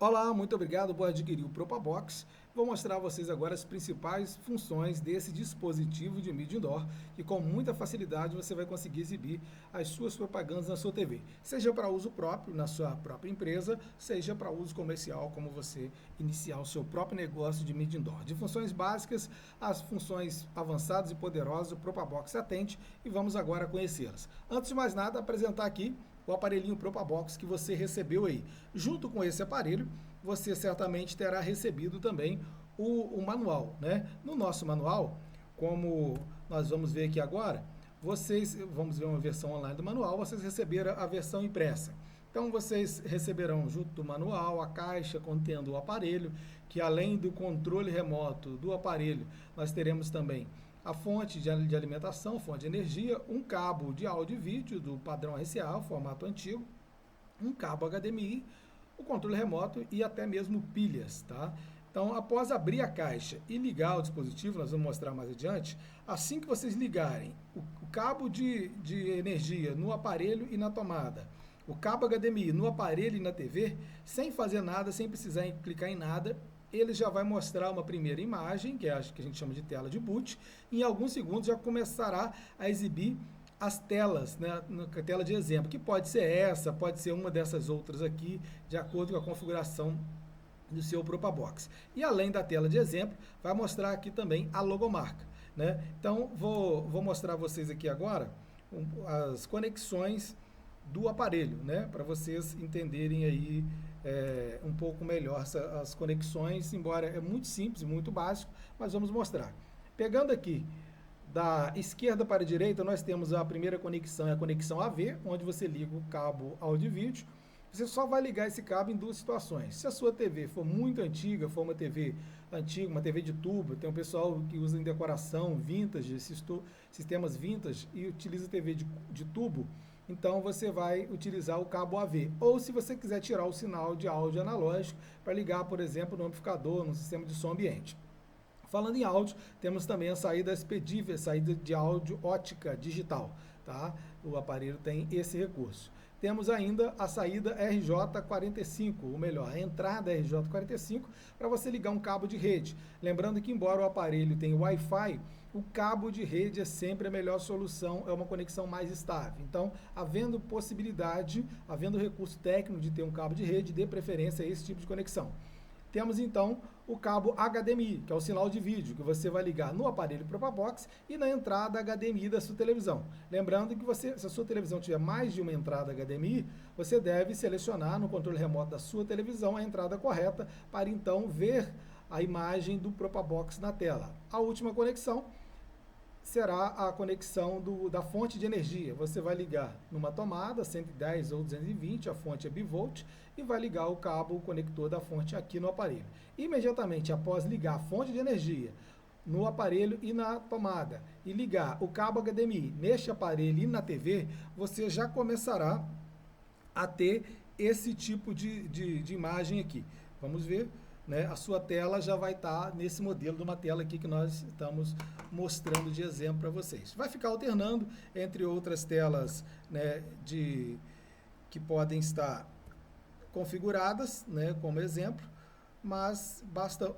Olá, muito obrigado por adquirir o Propabox. Vou mostrar a vocês agora as principais funções desse dispositivo de mídia indoor e com muita facilidade você vai conseguir exibir as suas propagandas na sua TV, seja para uso próprio na sua própria empresa, seja para uso comercial, como você iniciar o seu próprio negócio de mídia indoor. De funções básicas às funções avançadas e poderosas, o Propabox atende e vamos agora conhecê-las. Antes de mais nada, apresentar aqui o aparelhinho Propabox que você recebeu aí. Junto com esse aparelho, você certamente terá recebido também o manual, né? No nosso manual, como nós vamos ver aqui agora, vamos ver uma versão online do manual, vocês receberam a versão impressa. Então, vocês receberão junto do manual a caixa contendo o aparelho, que além do controle remoto do aparelho, nós teremos também a fonte de alimentação, fonte de energia, um cabo de áudio e vídeo do padrão RCA, formato antigo, um cabo HDMI, o controle remoto e até mesmo pilhas, tá? Então, após abrir a caixa e ligar o dispositivo, nós vamos mostrar mais adiante, assim que vocês ligarem o cabo de energia no aparelho e na tomada, o cabo HDMI no aparelho e na TV, sem fazer nada, sem precisar clicar em nada, ele já vai mostrar uma primeira imagem, que é a que a gente chama de tela de boot, e em alguns segundos já começará a exibir as telas, né, na tela de exemplo, que pode ser essa, pode ser uma dessas outras aqui, de acordo com a configuração do seu Propabox. E além da tela de exemplo, vai mostrar aqui também a logomarca, né? Então, vou mostrar a vocês aqui agora as conexões do aparelho, né, para vocês entenderem aí um pouco melhor as conexões, embora é muito simples e muito básico, mas vamos mostrar. Pegando aqui da esquerda para a direita, nós temos a primeira conexão, é a conexão AV, onde você liga o cabo áudio e vídeo. Você só vai ligar esse cabo em duas situações. Se a sua TV for muito antiga, for uma TV antiga, uma TV de tubo, tem um pessoal que usa em decoração vintage, sistemas vintage, e utiliza TV de tubo, então você vai utilizar o cabo AV. Ou se você quiser tirar o sinal de áudio analógico para ligar, por exemplo, no amplificador, no sistema de som ambiente. Falando em áudio, temos também a saída SPDIF, saída de áudio ótica digital, tá? O aparelho tem esse recurso. Temos ainda a saída RJ45, ou melhor, a entrada RJ45 para você ligar um cabo de rede. Lembrando que embora o aparelho tenha Wi-Fi, o cabo de rede é sempre a melhor solução, é uma conexão mais estável. Então, havendo possibilidade, havendo recurso técnico de ter um cabo de rede, dê preferência a esse tipo de conexão. Temos então o cabo HDMI, que é o sinal de vídeo, que você vai ligar no aparelho Propabox e na entrada HDMI da sua televisão. Lembrando que se a sua televisão tiver mais de uma entrada HDMI, você deve selecionar no controle remoto da sua televisão a entrada correta para então ver a imagem do Propabox na tela. A última conexão será a conexão da fonte de energia. Você vai ligar numa tomada 110 ou 220, a fonte é bivolt, e vai ligar o cabo, o conector da fonte aqui no aparelho. Imediatamente após ligar a fonte de energia no aparelho e na tomada, e ligar o cabo HDMI neste aparelho e na TV, você já começará a ter esse tipo de imagem aqui. Vamos ver. Né, a sua tela já vai estar nesse modelo de uma tela aqui que nós estamos mostrando de exemplo para vocês. Vai ficar alternando entre outras telas, né, que podem estar configuradas, né, como exemplo, mas basta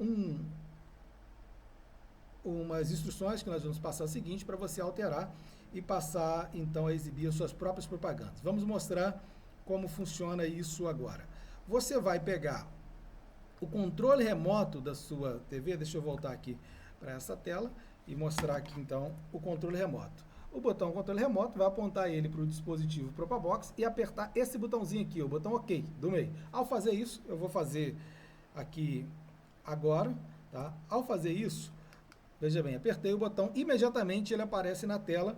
umas instruções que nós vamos passar o seguinte para você alterar e passar então a exibir as suas próprias propagandas. Vamos mostrar como funciona isso agora. Você vai pegar o controle remoto da sua TV, deixa eu voltar aqui para essa tela e mostrar aqui então o controle remoto. O botão controle remoto vai apontar ele para o dispositivo Propabox e apertar esse botãozinho aqui, o botão OK do meio. Ao fazer isso, eu vou fazer aqui agora, tá? Ao fazer isso, veja bem, apertei o botão, imediatamente ele aparece na tela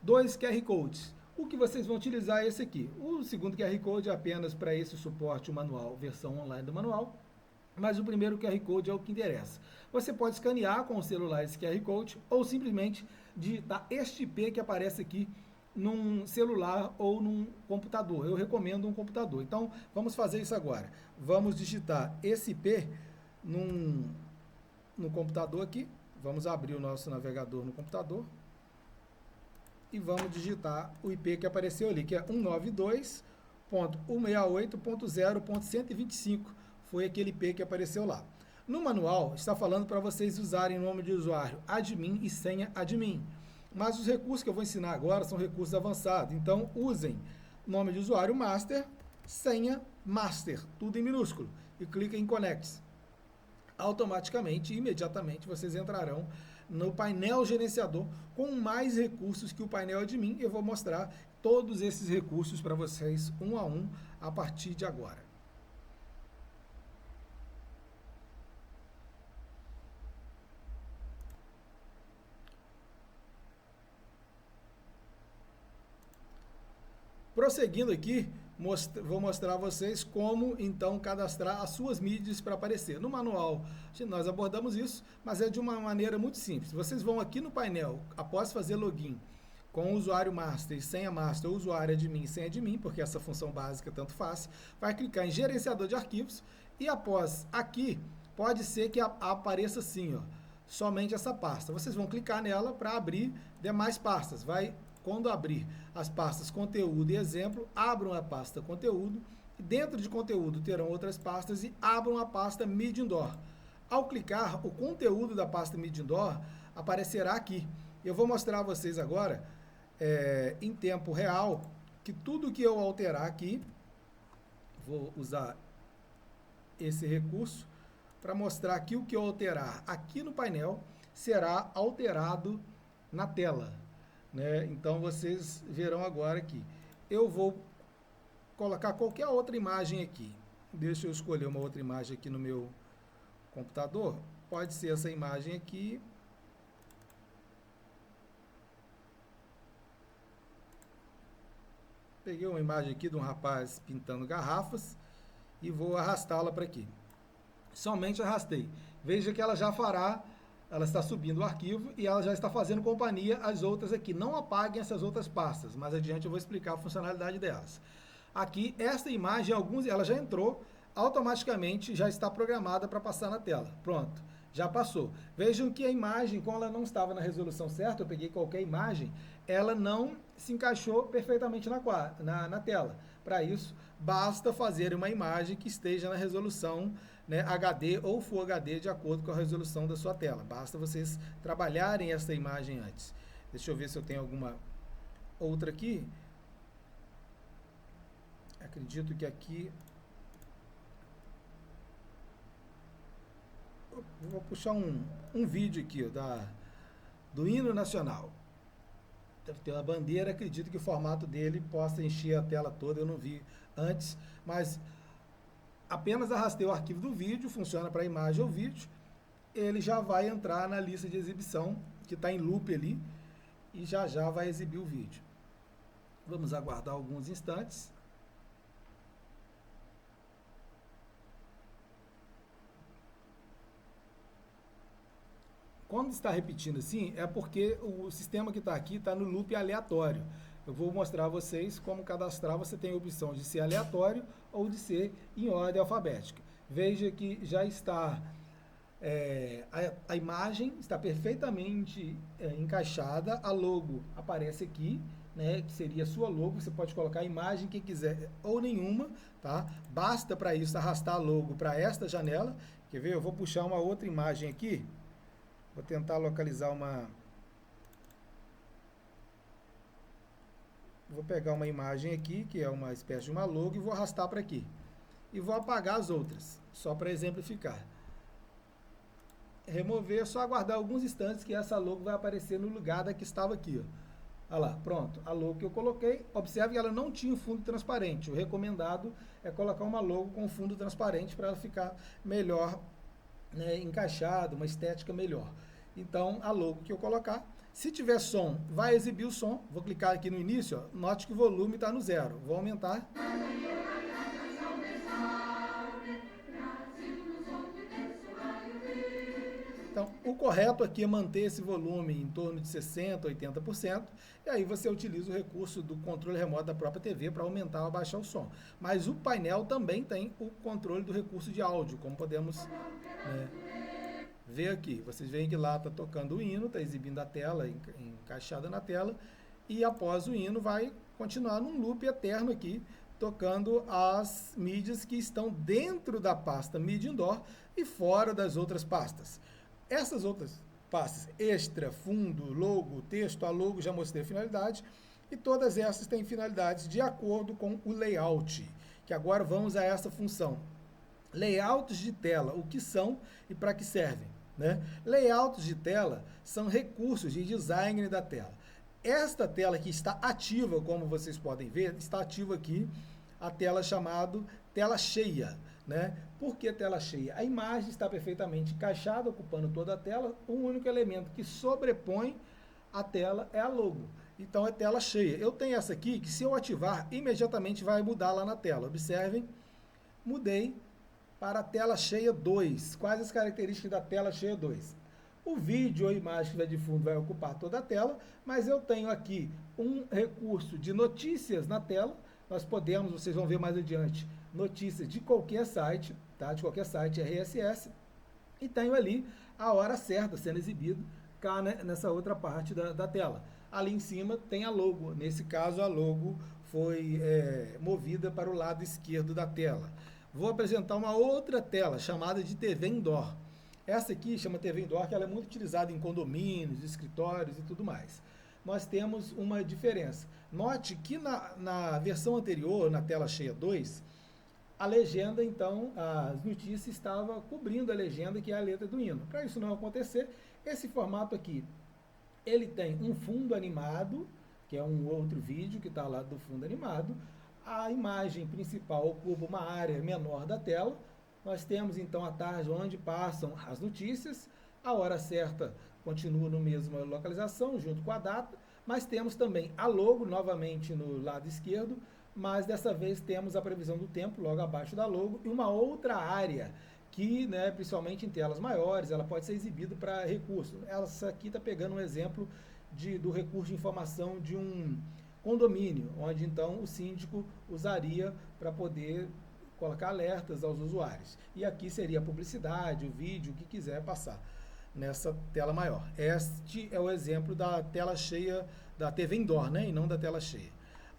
dois QR Codes. O que vocês vão utilizar é esse aqui. O segundo QR Code é apenas para esse suporte, o manual, versão online do manual. Mas o primeiro QR Code é o que interessa. Você pode escanear com o celular esse QR Code ou simplesmente digitar este IP que aparece aqui num celular ou num computador. Eu recomendo um computador. Então, vamos fazer isso agora. Vamos digitar esse IP no computador aqui. Vamos abrir o nosso navegador no computador. E vamos digitar o IP que apareceu ali, que é 192.168.0.125. foi aquele IP que apareceu lá. No manual, está falando para vocês usarem nome de usuário admin e senha admin. Mas os recursos que eu vou ensinar agora são recursos avançados. Então, usem nome de usuário master, senha master, tudo em minúsculo. E cliquem em Connect. Automaticamente, imediatamente, vocês entrarão no painel gerenciador com mais recursos que o painel admin. Eu vou mostrar todos esses recursos para vocês, um a partir de agora. Prosseguindo aqui, vou mostrar a vocês como então cadastrar as suas mídias para aparecer. No manual nós abordamos isso, mas é de uma maneira muito simples. Vocês vão aqui no painel, após fazer login com o usuário master e senha master, ou usuário admin e senha admin, porque essa função básica tanto faz, vai clicar em gerenciador de arquivos e após aqui, pode ser que apareça assim, ó, somente essa pasta. Vocês vão clicar nela para abrir demais pastas. Quando abrir as pastas conteúdo e exemplo, abram a pasta conteúdo, e dentro de conteúdo terão outras pastas e abram a pasta Media Indoor. Ao clicar, o conteúdo da pasta Media Indoor aparecerá aqui. Eu vou mostrar a vocês agora, em tempo real, que tudo que eu alterar aqui, vou usar esse recurso para mostrar que o que eu alterar aqui no painel será alterado na tela. Né? Então vocês verão agora aqui. Eu vou colocar qualquer outra imagem aqui. Deixa eu escolher uma outra imagem aqui no meu computador. Pode ser essa imagem aqui. Peguei uma imagem aqui de um rapaz pintando garrafas e vou arrastá-la para aqui. Somente arrastei. Veja que ela já fará. Ela está subindo o arquivo e ela já está fazendo companhia às outras aqui. Não apaguem essas outras pastas, mais adiante eu vou explicar a funcionalidade delas. Aqui, esta imagem, ela já entrou, automaticamente já está programada para passar na tela. Pronto, já passou. Vejam que a imagem, como ela não estava na resolução certa, eu peguei qualquer imagem, ela não se encaixou perfeitamente na tela. Para isso, basta fazer uma imagem que esteja na resolução, né, HD ou Full HD, de acordo com a resolução da sua tela. Basta vocês trabalharem essa imagem antes. Deixa eu ver se eu tenho alguma outra aqui. Acredito que aqui... Eu vou puxar um vídeo aqui, ó, do hino nacional. Deve ter uma bandeira, acredito que o formato dele possa encher a tela toda, eu não vi antes, mas apenas arrastei o arquivo do vídeo, funciona para imagem ou vídeo, ele já vai entrar na lista de exibição, que está em loop ali, e já vai exibir o vídeo. Vamos aguardar alguns instantes. Quando está repetindo assim, é porque o sistema que está aqui está no loop aleatório. Eu vou mostrar a vocês como cadastrar. Você tem a opção de ser aleatório ou de ser em ordem alfabética. Veja que já está, a imagem está perfeitamente encaixada, a logo aparece aqui, né, que seria a sua logo. Você pode colocar a imagem que quiser ou nenhuma, tá? Basta para isso arrastar a logo para esta janela. Quer ver? Eu vou puxar uma outra imagem aqui. Vou tentar localizar Vou pegar uma imagem aqui, que é uma espécie de uma logo, e vou arrastar para aqui. E vou apagar as outras, só para exemplificar. Remover, só aguardar alguns instantes que essa logo vai aparecer no lugar da que estava aqui. Ó. Olha lá, pronto. A logo que eu coloquei, observe que ela não tinha fundo transparente. O recomendado é colocar uma logo com fundo transparente para ela ficar melhor, né, encaixado, uma estética melhor. Então, a logo que eu colocar, se tiver som, vai exibir o som. Vou clicar aqui no início, ó, note que o volume está no 0. Vou aumentar. Então, o correto aqui é manter esse volume em torno de 60%, 80%, e aí você utiliza o recurso do controle remoto da própria TV para aumentar ou abaixar o som. Mas o painel também tem o controle do recurso de áudio, como podemos ver aqui. Vocês veem que lá está tocando o hino, está exibindo a tela, encaixada na tela, e após o hino vai continuar num loop eterno aqui, tocando as mídias que estão dentro da pasta Media Indoor e fora das outras pastas. Essas outras pastas, extra, fundo, logo, texto, a logo, já mostrei a finalidade, e todas essas têm finalidades de acordo com o layout, que agora vamos a essa função. Layouts de tela, o que são e para que servem, né? Layouts de tela são recursos de design da tela. Esta tela que está ativa, como vocês podem ver, está ativa aqui a tela chamada tela cheia, né? Por que tela cheia? A imagem está perfeitamente encaixada, ocupando toda a tela. O único elemento que sobrepõe a tela é a logo. Então é tela cheia. Eu tenho essa aqui que, se eu ativar, imediatamente vai mudar lá na tela. Observem, mudei para a tela cheia 2. Quais as características da tela cheia 2? O vídeo ou imagem que estiver de fundo vai ocupar toda a tela, mas eu tenho aqui um recurso de notícias na tela. Nós podemos, vocês vão ver mais adiante, notícias de qualquer site, tá? De qualquer site RSS. E tenho ali a hora certa sendo exibido cá, né, nessa outra parte da tela. Ali em cima tem a logo. Nesse caso, a logo foi movida para o lado esquerdo da tela. Vou apresentar uma outra tela chamada de TV Indoor. Essa aqui chama TV Indoor, que ela é muito utilizada em condomínios, escritórios e tudo mais. Nós temos uma diferença. Note que na versão anterior, na tela cheia 2, a legenda, então, as notícias estava cobrindo a legenda, que é a letra do hino. Para isso não acontecer, esse formato aqui, ele tem um fundo animado, que é um outro vídeo que está lá do fundo animado. A imagem principal ocupa uma área menor da tela. Nós temos então a tarde onde passam as notícias, a hora certa continua na mesma localização, junto com a data, mas temos também a logo novamente no lado esquerdo, mas dessa vez temos a previsão do tempo logo abaixo da logo e uma outra área que, né, principalmente em telas maiores, ela pode ser exibida para recurso. Essa aqui está pegando um exemplo do recurso de informação de um condomínio, onde então o síndico usaria para poder colocar alertas aos usuários. E aqui seria a publicidade, o vídeo, o que quiser passar nessa tela maior. Este é o exemplo da tela cheia da TV Indoor, né, e não da tela cheia.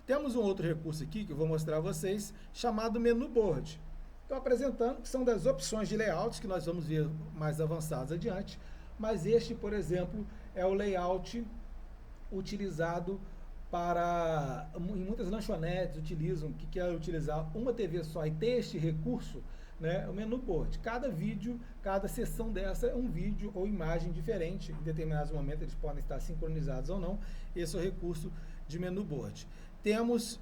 Temos um outro recurso aqui que eu vou mostrar a vocês, chamado menu board. Estou apresentando, que são das opções de layouts que nós vamos ver mais avançados adiante, mas este, por exemplo, é o layout utilizado para, em muitas lanchonetes utilizam, que quer utilizar uma TV só e ter este recurso, né, o menu board. Cada vídeo, cada sessão dessa é um vídeo ou imagem diferente, em determinados momentos eles podem estar sincronizados ou não. Esse é o recurso de menu board. Temos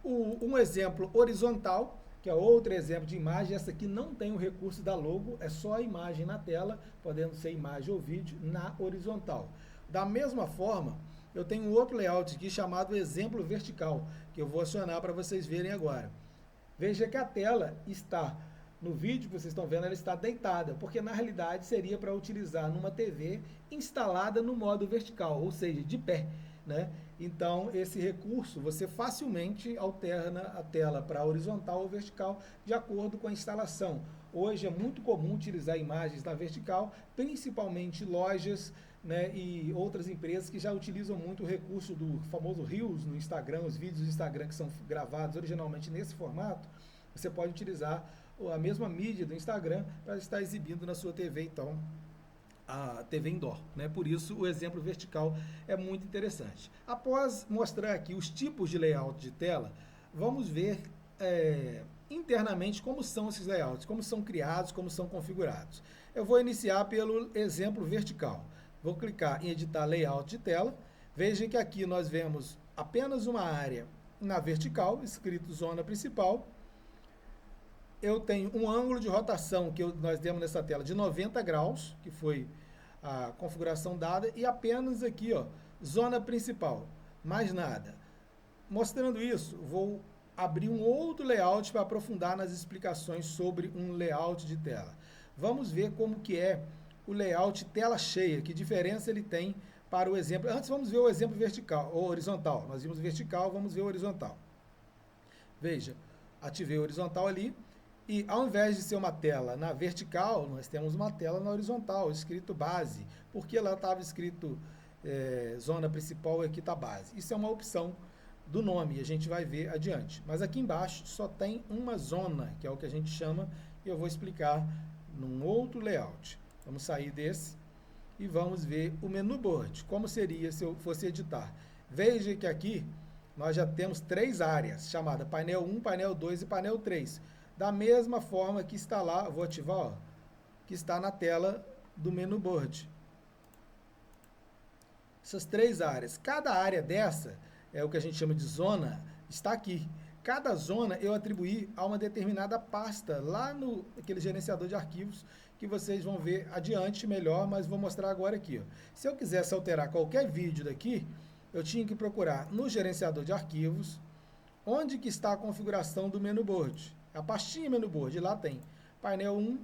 um exemplo horizontal, que é outro exemplo de imagem. Essa aqui não tem o recurso da logo, é só a imagem na tela, podendo ser imagem ou vídeo na horizontal. Da mesma forma, eu tenho um outro layout aqui chamado exemplo vertical, que eu vou acionar para vocês verem agora. Veja que a tela está, no vídeo que vocês estão vendo, ela está deitada, porque na realidade seria para utilizar numa TV instalada no modo vertical, ou seja, de pé, né? Então, esse recurso, você facilmente alterna a tela para horizontal ou vertical, de acordo com a instalação. Hoje é muito comum utilizar imagens na vertical, principalmente lojas, né, e outras empresas que já utilizam muito o recurso do famoso Reels no Instagram, os vídeos do Instagram que são gravados originalmente nesse formato. Você pode utilizar a mesma mídia do Instagram para estar exibindo na sua TV, então, a TV Indoor, né? Por isso o exemplo vertical é muito interessante. Após mostrar aqui os tipos de layout de tela, vamos ver internamente como são esses layouts, como são criados, como são configurados. Eu vou iniciar pelo exemplo vertical. Vou clicar em editar layout de tela. Vejam que aqui nós vemos apenas uma área na vertical, escrito zona principal. Eu tenho um ângulo de rotação que nós demos nessa tela de 90 graus, que foi a configuração dada, e apenas aqui, ó, zona principal, mais nada. Mostrando isso, vou abrir um outro layout para aprofundar nas explicações sobre um layout de tela. Vamos ver como que é o layout tela cheia, que diferença ele tem para o exemplo. Antes vamos ver o exemplo vertical ou horizontal. Nós vimos vertical, vamos ver o horizontal. Veja, ativei o horizontal ali. E ao invés de ser uma tela na vertical, nós temos uma tela na horizontal, escrito base, porque lá estava escrito zona principal e aqui está base. Isso é uma opção do nome, e a gente vai ver adiante. Mas aqui embaixo só tem uma zona, que é o que a gente chama, e eu vou explicar num outro layout. Vamos sair desse e vamos ver o menu board, como seria se eu fosse editar. Veja que aqui nós já temos 3 áreas, chamada painel 1, painel 2 e painel 3. Da mesma forma que está lá, vou ativar, ó, que está na tela do menu board. Essas 3 áreas. Cada área dessa, é o que a gente chama de zona, está aqui. Cada zona eu atribuí a uma determinada pasta, lá no aquele gerenciador de arquivos, que vocês vão ver adiante melhor, mas vou mostrar agora aqui. Ó. Se eu quisesse alterar qualquer vídeo daqui, eu tinha que procurar no gerenciador de arquivos, onde que está a configuração do menu board. A pastinha menu board, lá tem painel 1,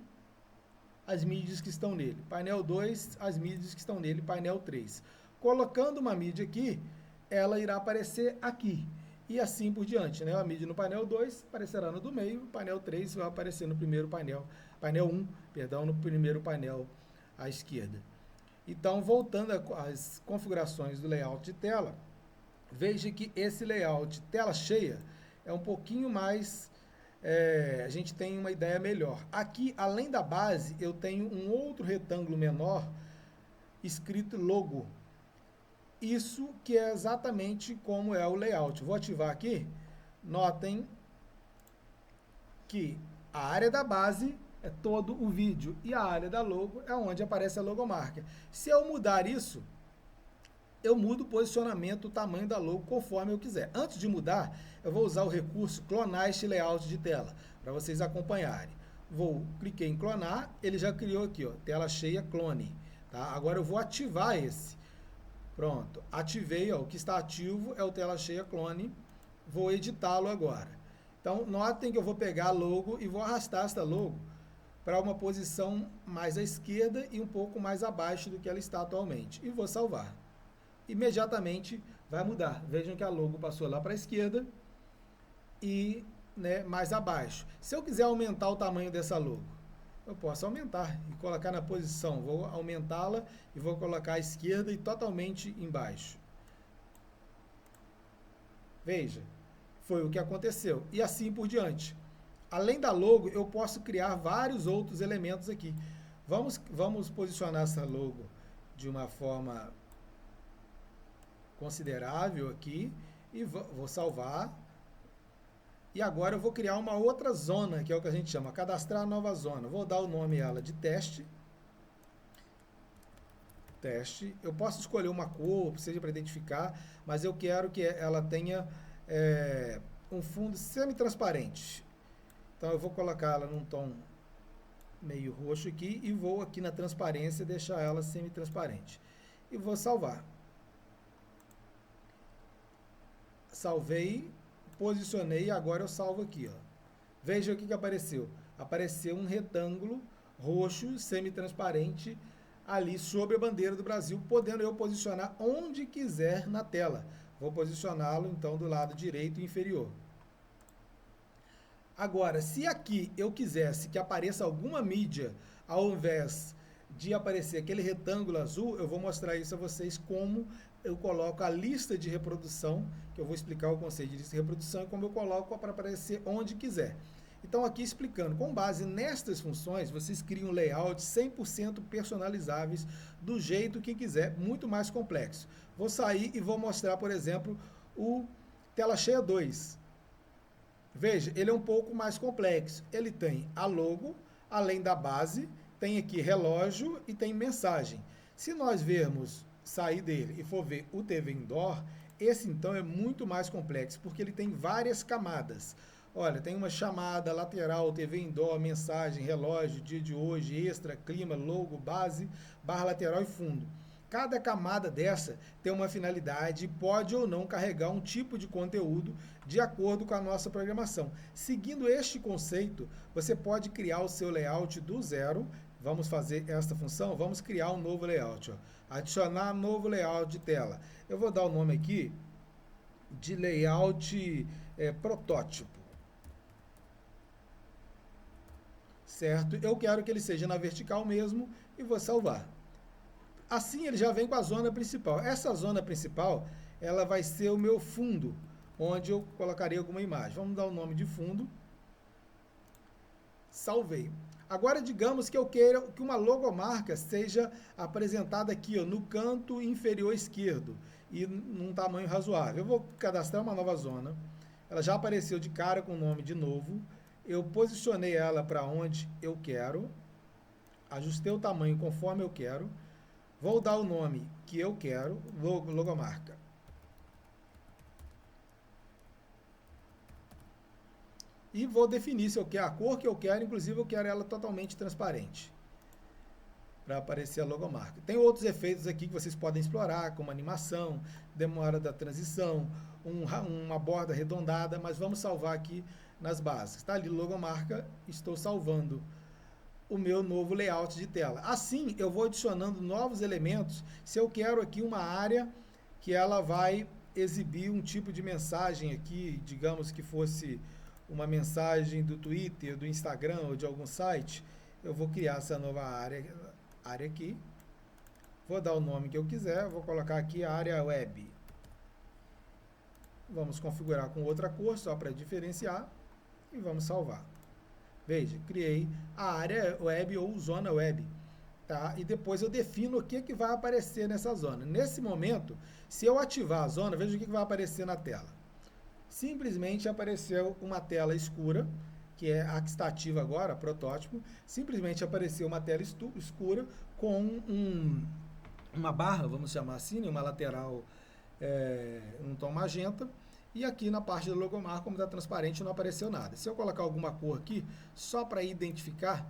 as mídias que estão nele. Painel 2, as mídias que estão nele. Painel 3. Colocando uma mídia aqui, ela irá aparecer aqui. E assim por diante, né? A mídia no painel 2 aparecerá no do meio, painel 3 vai aparecer no primeiro painel, painel 1, perdão, no primeiro painel à esquerda. Então, voltando às configurações do layout de tela, veja que esse layout tela cheia é um pouquinho mais, a gente tem uma ideia melhor. Aqui, além da base, eu tenho um outro retângulo menor escrito logo. Isso que é exatamente como é o layout. Vou ativar aqui. Notem que a área da base é todo o vídeo e a área da logo é onde aparece a logomarca. Se eu mudar isso, eu mudo o posicionamento, o tamanho da logo conforme eu quiser. Antes de mudar, eu vou usar o recurso clonar este layout de tela, para vocês acompanharem. Cliquei em clonar, ele já criou aqui, ó, tela cheia clone. Tá? Agora eu vou ativar esse. Pronto, ativei, ó, o que está ativo é o tela cheia clone, vou editá-lo agora. Então, notem que eu vou pegar a logo e vou arrastar esta logo para uma posição mais à esquerda e um pouco mais abaixo do que ela está atualmente. E vou salvar. Imediatamente vai mudar. Vejam que a logo passou lá para a esquerda e, né, mais abaixo. Se eu quiser aumentar o tamanho dessa logo, eu posso aumentar e colocar na posição. Vou aumentá-la e vou colocar à esquerda e totalmente embaixo. Veja, foi o que aconteceu. E assim por diante. Além da logo, eu posso criar vários outros elementos aqui. Vamos posicionar essa logo de uma forma considerável aqui e vou salvar. E agora eu vou criar uma outra zona, que é o que a gente chama, cadastrar nova zona. Vou dar o nome ela de teste. Teste. Eu posso escolher uma cor, seja para identificar, mas eu quero que ela tenha um fundo semi-transparente. Então eu vou colocar ela num tom meio roxo aqui e vou aqui na transparência deixar ela semi-transparente. E vou salvar. Salvei, posicionei e agora eu salvo aqui. Ó. Veja o que apareceu. Apareceu um retângulo roxo semi-transparente ali sobre a bandeira do Brasil, podendo eu posicionar onde quiser na tela. Vou posicioná-lo então do lado direito inferior. Agora, se aqui eu quisesse que apareça alguma mídia, ao invés de aparecer aquele retângulo azul, eu vou mostrar isso a vocês como eu coloco a lista de reprodução, que eu vou explicar o conceito de lista de reprodução e como eu coloco para aparecer onde quiser. Então, aqui explicando, com base nestas funções, vocês criam layouts 100% personalizáveis do jeito que quiser, muito mais complexo. Vou sair e vou mostrar, por exemplo, o Tela Cheia 2. Veja, ele é um pouco mais complexo. Ele tem a logo, além da base, tem aqui relógio e tem mensagem. Se nós vermos, sair dele e for ver o TV Indoor, esse então é muito mais complexo, porque ele tem várias camadas. Olha, tem uma chamada, lateral, TV Indoor, mensagem, relógio, dia de hoje, extra, clima, logo, base, barra lateral e fundo. Cada camada dessa tem uma finalidade e pode ou não carregar um tipo de conteúdo de acordo com a nossa programação. Seguindo este conceito, você pode criar o seu layout do zero. Vamos fazer esta função, vamos criar um novo layout. Ó. Adicionar novo layout de tela. Eu vou dar o nome aqui de layout protótipo. Certo? Eu quero que ele seja na vertical mesmo e vou salvar. Assim ele já vem com a zona principal. Essa zona principal, ela vai ser o meu fundo. onde eu colocarei alguma imagem. Vamos dar o nome de fundo. Salvei. Agora, digamos que eu queira que uma logomarca seja apresentada aqui, ó, no canto inferior esquerdo e num tamanho razoável. Eu vou cadastrar uma nova zona. Ela já apareceu de cara com o nome de novo. Eu posicionei ela para onde eu quero. Ajustei o tamanho conforme eu quero. Vou dar o nome que eu quero, logomarca. E vou definir se eu quero a cor que eu quero, inclusive eu quero ela totalmente transparente, para aparecer a logomarca. Tem outros efeitos aqui que vocês podem explorar, como animação, demora da transição, uma borda arredondada, mas vamos salvar aqui nas bases. Está ali logomarca, estou salvando o meu novo layout de tela. Assim, eu vou adicionando novos elementos. Se eu quero aqui uma área que ela vai exibir um tipo de mensagem aqui, digamos que fosse uma mensagem do Twitter, do Instagram ou de algum site, eu vou criar essa nova área aqui. Vou dar o nome que eu quiser, vou colocar aqui a área web. Vamos configurar com outra cor, só para diferenciar, e vamos salvar. Veja, criei a área web ou zona web, tá? E depois eu defino o que vai aparecer nessa zona. Nesse momento, se eu ativar a zona, veja o que vai aparecer na tela. Simplesmente apareceu uma tela escura, que é a que está ativa agora, protótipo. Simplesmente apareceu uma tela escura com uma barra, vamos chamar assim, uma lateral, um tom magenta. E aqui na parte do logomarca, como está transparente, não apareceu nada. Se eu colocar alguma cor aqui, só para identificar,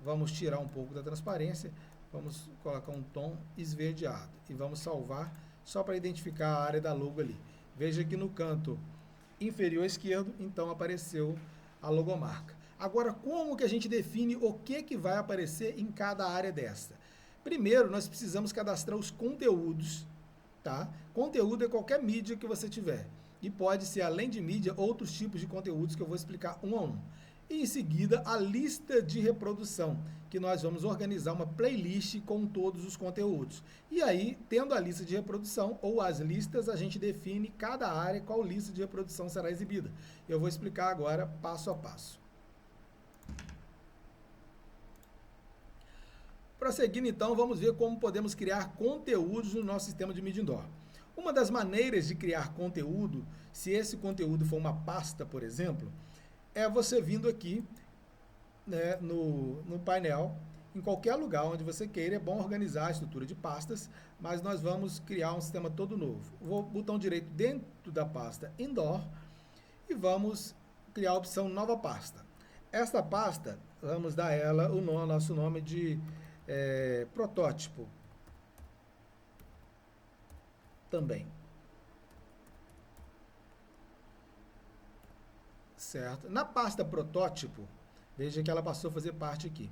vamos tirar um pouco da transparência, vamos colocar um tom esverdeado. E vamos salvar, só para identificar a área da logo ali. Veja que no canto inferior esquerdo, então apareceu a logomarca. Agora, como que a gente define o que vai aparecer em cada área dessa? Primeiro, nós precisamos cadastrar os conteúdos, tá? Conteúdo é qualquer mídia que você tiver. E pode ser, além de mídia, outros tipos de conteúdos que eu vou explicar um a um. E em seguida, a lista de reprodução, que nós vamos organizar uma playlist com todos os conteúdos. E aí, tendo a lista de reprodução ou as listas, a gente define cada área qual lista de reprodução será exibida. Eu vou explicar agora passo a passo. Prosseguindo então, vamos ver como podemos criar conteúdos no nosso sistema de Media Indoor. Uma das maneiras de criar conteúdo, se esse conteúdo for uma pasta, por exemplo, é você vindo aqui, né, no painel, em qualquer lugar onde você queira. É bom organizar a estrutura de pastas, mas nós vamos criar um sistema todo novo. Vou botão direito dentro da pasta Indoor e vamos criar a opção Nova Pasta. Esta pasta, vamos dar a ela o nosso nome de protótipo também. Certo? Na pasta protótipo, veja que ela passou a fazer parte aqui.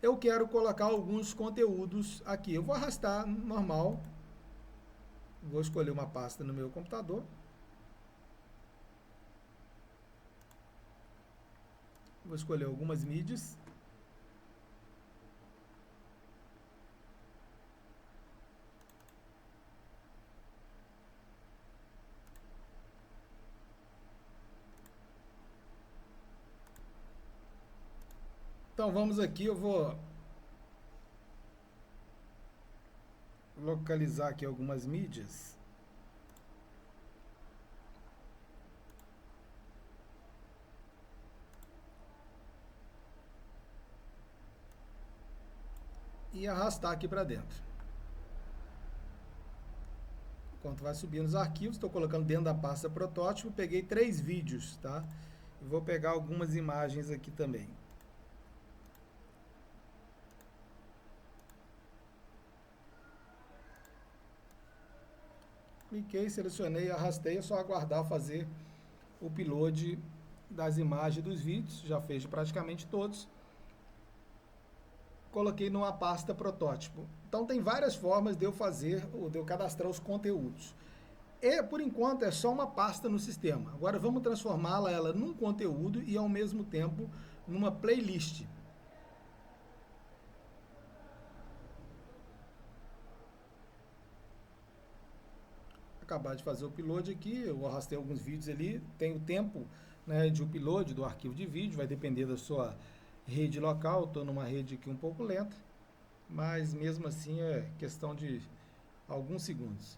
Eu quero colocar alguns conteúdos aqui. Eu vou arrastar normal. Vou escolher uma pasta no meu computador. Vou escolher algumas mídias. Então vamos aqui, eu vou localizar aqui algumas mídias. E arrastar aqui para dentro. Enquanto vai subindo os arquivos, estou colocando dentro da pasta protótipo, peguei 3 vídeos, tá? E vou pegar algumas imagens aqui também. Cliquei, selecionei, arrastei, é só aguardar fazer o upload das imagens dos vídeos, já fez praticamente todos. Coloquei numa pasta protótipo. Então tem várias formas de eu fazer, de eu cadastrar os conteúdos. E, por enquanto, é só uma pasta no sistema. Agora vamos transformá-la ela num conteúdo e, ao mesmo tempo, numa playlist. acabar de fazer o upload aqui, eu arrastei alguns vídeos ali, tem o tempo, né, de upload do arquivo de vídeo, vai depender da sua rede local, estou numa rede aqui um pouco lenta, mas mesmo assim é questão de alguns segundos.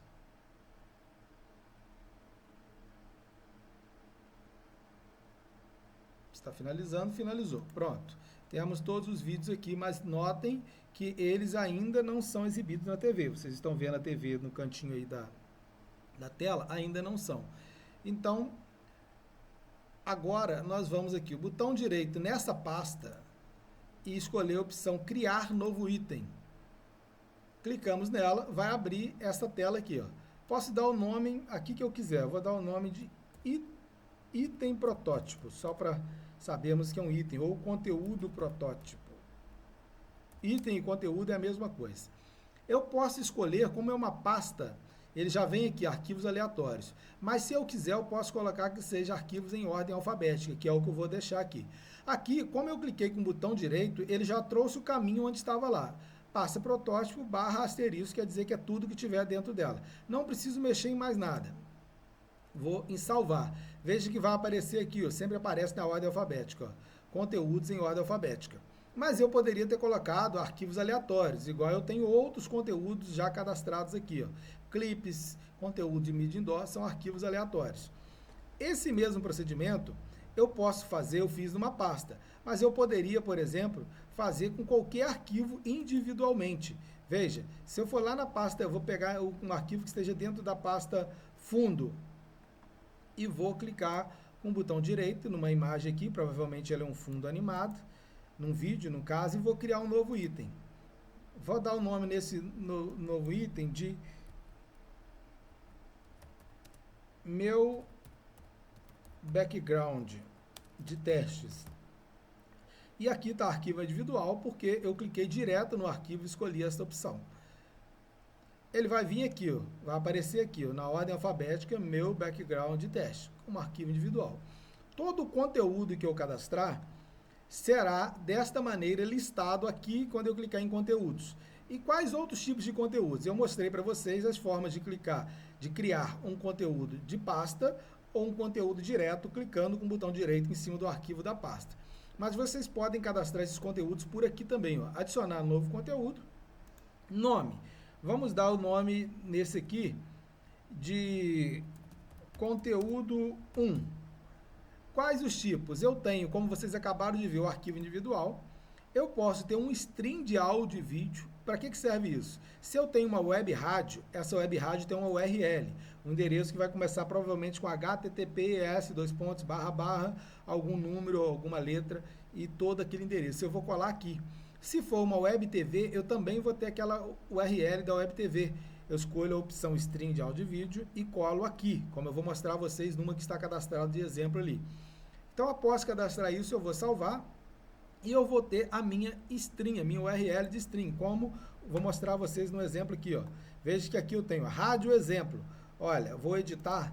Está finalizando, finalizou. Pronto. Temos todos os vídeos aqui, mas notem que eles ainda não são exibidos na TV. Vocês estão vendo a TV no cantinho aí da tela? Ainda não são. Então, agora nós vamos aqui, o botão direito nessa pasta e escolher a opção Criar Novo Item. Clicamos nela, vai abrir essa tela aqui, ó. Posso dar o nome aqui que eu quiser. Eu vou dar o nome de item protótipo, só para sabermos que é um item, ou conteúdo protótipo. Item e conteúdo é a mesma coisa. Eu posso escolher, como é uma pasta, ele já vem aqui, arquivos aleatórios. Mas se eu quiser, eu posso colocar que seja arquivos em ordem alfabética, que é o que eu vou deixar aqui. Aqui, como eu cliquei com o botão direito, ele já trouxe o caminho onde estava lá. Pasta protótipo barra asterisco, quer dizer que é tudo que tiver dentro dela. Não preciso mexer em mais nada. Vou em salvar. Veja que vai aparecer aqui, ó, sempre aparece na ordem alfabética, ó, conteúdos em ordem alfabética. Mas eu poderia ter colocado arquivos aleatórios, igual eu tenho outros conteúdos já cadastrados aqui, ó. Clipes, conteúdo de mídia indoor, são arquivos aleatórios. Esse mesmo procedimento eu posso fazer, eu fiz numa pasta, mas eu poderia, por exemplo, fazer com qualquer arquivo individualmente. Veja, se eu for lá na pasta, eu vou pegar um arquivo que esteja dentro da pasta fundo, e vou clicar com o botão direito numa imagem aqui, provavelmente ela é um fundo animado, num vídeo, no caso, e vou criar um novo item. Vou dar o nome nesse novo item de meu background de testes. E aqui está arquivo individual, porque eu cliquei direto no arquivo e escolhi essa opção. Ele vai vir aqui, ó, vai aparecer aqui, ó, na ordem alfabética, meu background de teste, como arquivo individual. Todo o conteúdo que eu cadastrar será desta maneira listado aqui quando eu clicar em conteúdos. E quais outros tipos de conteúdos? Eu mostrei para vocês as formas de clicar, de criar um conteúdo de pasta ou um conteúdo direto, clicando com o botão direito em cima do arquivo da pasta. Mas vocês podem cadastrar esses conteúdos por aqui também, ó. Adicionar novo conteúdo, nome. Vamos dar o nome nesse aqui de conteúdo 1. Quais os tipos? Eu tenho, como vocês acabaram de ver, o arquivo individual. Eu posso ter um stream de áudio e vídeo. Para que serve isso? Se eu tenho uma web rádio, essa web rádio tem uma URL, um endereço que vai começar provavelmente com https, algum número, alguma letra e todo aquele endereço. Eu vou colar aqui. Se for uma web TV, eu também vou ter aquela URL da web TV. Eu escolho a opção stream de áudio e vídeo e colo aqui, como eu vou mostrar a vocês numa que está cadastrada de exemplo ali. Então, após cadastrar isso, eu vou salvar e eu vou ter a minha stream, a minha URL de stream, como vou mostrar a vocês no exemplo aqui, ó. Veja que aqui eu tenho rádio exemplo. Olha, vou editar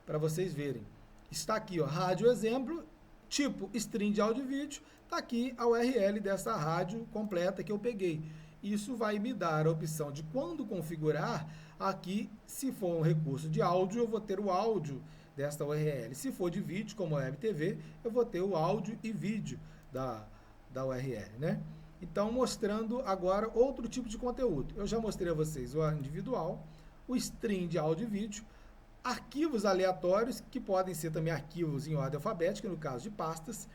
para vocês verem. Está aqui, ó, rádio exemplo, tipo stream de áudio e vídeo. Está aqui a URL dessa rádio completa que eu peguei. Isso vai me dar a opção de quando configurar, aqui, se for um recurso de áudio, eu vou ter o áudio desta URL. Se for de vídeo, como a Web TV, eu vou ter o áudio e vídeo da URL, né? Então, mostrando agora outro tipo de conteúdo. Eu já mostrei a vocês o individual, o stream de áudio e vídeo, arquivos aleatórios, que podem ser também arquivos em ordem alfabética, no caso de pastas.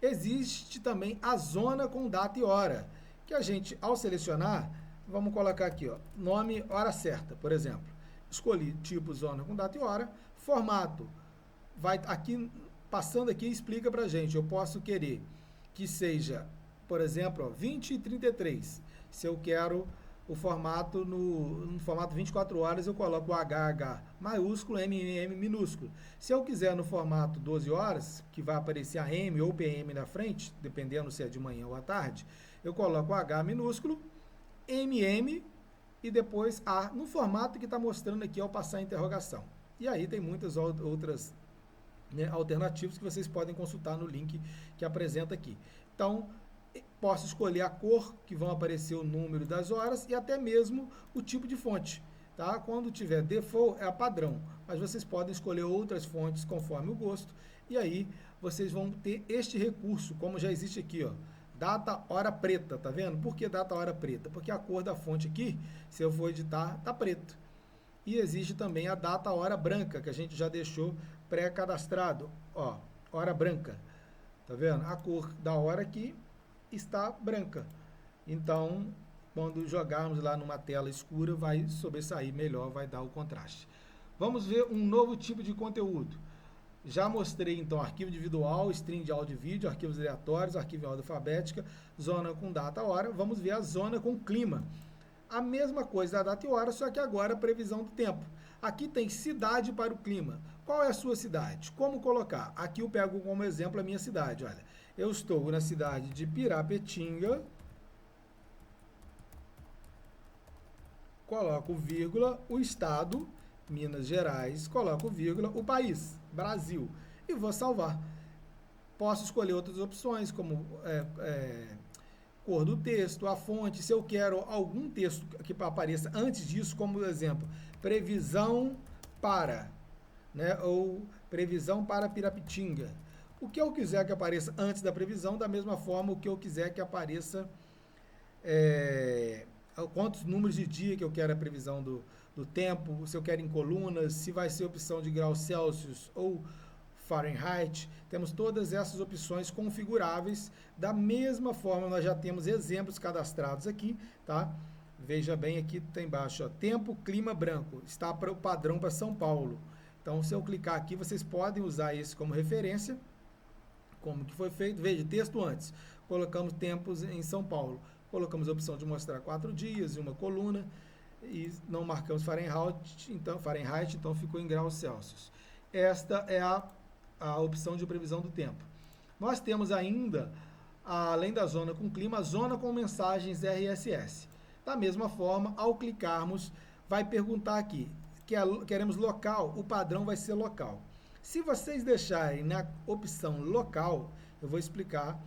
Existe também a zona com data e hora, que a gente, ao selecionar, vamos colocar aqui, ó, nome, hora certa, por exemplo. Escolhi tipo zona com data e hora, formato, vai aqui, passando aqui, explica pra gente, eu posso querer que seja, por exemplo, ó, 20 e 33, se eu quero o formato no formato 24 horas, eu coloco o HH maiúsculo, MM minúsculo. Se eu quiser no formato 12 horas, que vai aparecer a M ou PM na frente, dependendo se é de manhã ou à tarde, eu coloco o H minúsculo, MM e depois A, no formato que está mostrando aqui ao passar a interrogação. E aí tem muitas outras, né, alternativas que vocês podem consultar no link que apresenta aqui. Então, posso escolher a cor que vão aparecer o número das horas e até mesmo o tipo de fonte. tá? Quando tiver default é a padrão, mas vocês podem escolher outras fontes conforme o gosto, e aí vocês vão ter este recurso, como já existe aqui, ó, data hora preta, tá vendo? Por que data hora preta? Porque a cor da fonte aqui, se eu for editar, tá preto. E existe também a data hora branca, que a gente já deixou pré-cadastrado, ó, hora branca, tá vendo? A cor da hora aqui está branca. Então, quando jogarmos lá numa tela escura, vai sobressair melhor, vai dar o contraste. Vamos ver um novo tipo de conteúdo. Já mostrei, então, arquivo individual, string de áudio e vídeo, arquivos aleatórios, arquivo em ordem alfabética, zona com data, hora. Vamos ver a zona com clima. A mesma coisa da data e hora, só que agora a previsão do tempo. Aqui tem cidade para o clima. Qual é a sua cidade? Como colocar? Aqui eu pego como exemplo a minha cidade. Olha, eu estou na cidade de Pirapetinga. Coloco vírgula, o estado, Minas Gerais, coloco vírgula, o país, Brasil, e vou salvar. Posso escolher outras opções, como cor do texto, a fonte, se eu quero algum texto que apareça antes disso, como exemplo, previsão para, né, ou previsão para Pirapetinga. O que eu quiser que apareça antes da previsão, da mesma forma, o que eu quiser que apareça... quantos números de dia que eu quero a previsão do tempo, se eu quero em colunas, se vai ser opção de graus Celsius ou Fahrenheit, temos todas essas opções configuráveis. Da mesma forma, nós já temos exemplos cadastrados aqui, tá? Veja bem aqui, tá embaixo, ó, tempo, clima branco, está para o padrão para São Paulo. Então, se eu clicar aqui, vocês podem usar esse como referência, como que foi feito. Veja, texto antes, colocamos tempos em São Paulo. Colocamos a opção de mostrar 4 dias e uma coluna e não marcamos Fahrenheit, então ficou em graus Celsius. Esta é a opção de previsão do tempo. Nós temos ainda, além da zona com clima, a zona com mensagens RSS. Da mesma forma, ao clicarmos, vai perguntar aqui, queremos local, o padrão vai ser local. Se vocês deixarem na opção local, eu vou explicar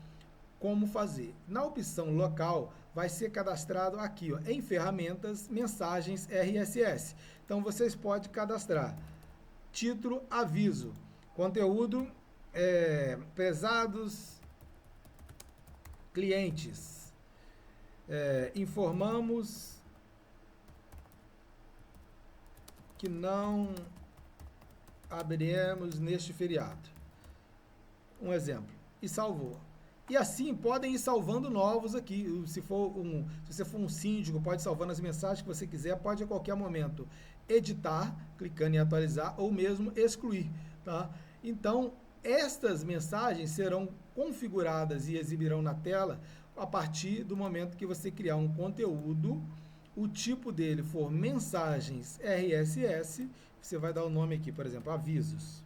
como fazer. Na opção local, vai ser cadastrado aqui, ó, em ferramentas, mensagens RSS. Então, vocês podem cadastrar título, aviso, conteúdo, pesados clientes, informamos que não abriremos neste feriado. Um exemplo. E salvou. E assim podem ir salvando novos aqui. Se você for um síndico, pode salvando as mensagens que você quiser, pode a qualquer momento editar, clicando em atualizar, ou mesmo excluir, tá? Então, estas mensagens serão configuradas e exibirão na tela a partir do momento que você criar um conteúdo, o tipo dele for mensagens RSS, você vai dar o nome aqui, por exemplo, avisos.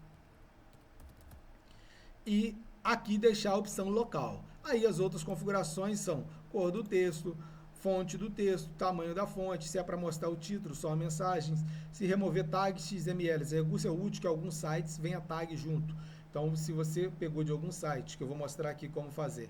E aqui deixar a opção local. Aí as outras configurações são cor do texto, fonte do texto, tamanho da fonte, se é para mostrar o título, só mensagens, se remover tags XML, esse recurso é útil que alguns sites venha tag junto. Então, se você pegou de algum site, que eu vou mostrar aqui como fazer,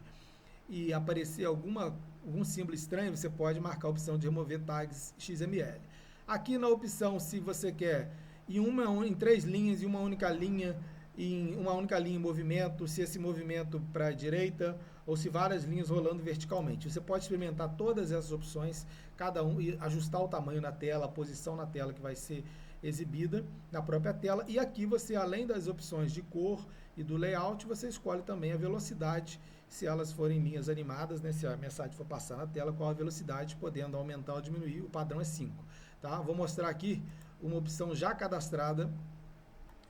e aparecer algum símbolo estranho, você pode marcar a opção de remover tags XML. Aqui na opção, se você quer em 3 linhas, em uma única linha em movimento, se esse movimento para a direita ou se várias linhas rolando verticalmente. Você pode experimentar todas essas opções, cada um, e ajustar o tamanho na tela, a posição na tela que vai ser exibida na própria tela. E aqui você, além das opções de cor e do layout, você escolhe também a velocidade, se elas forem linhas animadas, né, se a mensagem for passar na tela, qual a velocidade, podendo aumentar ou diminuir, o padrão é 5. Tá? Vou mostrar aqui uma opção já cadastrada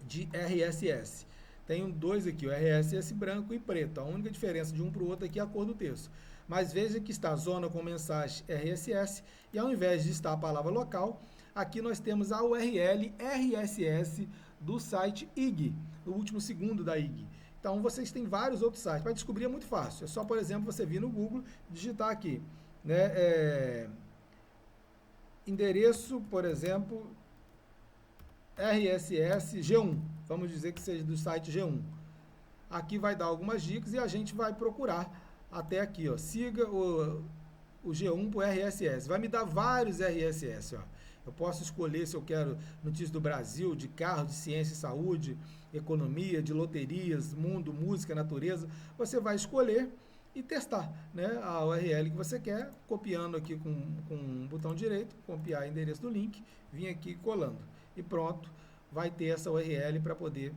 de RSS. Tenho 2 aqui, o RSS branco e preto. A única diferença de um para o outro aqui é a cor do texto. Mas veja que está a zona com mensagem RSS e ao invés de estar a palavra local, aqui nós temos a URL RSS do site IG, o último segundo da IG. Então vocês têm vários outros sites. Para descobrir é muito fácil. É só, por exemplo, você vir no Google, digitar aqui, né, endereço, por exemplo, RSS G1, vamos dizer que seja do site G1. Aqui vai dar algumas dicas e a gente vai procurar até aqui, ó. Siga o G1 para o RSS. Vai me dar vários RSS, ó. Eu posso escolher se eu quero notícias do Brasil, de carro, de ciência e saúde, economia, de loterias, mundo, música, natureza. Você vai escolher e testar, né, a URL que você quer, copiando aqui com um botão direito, copiar o endereço do link, vim aqui colando. E pronto, vai ter essa URL para poder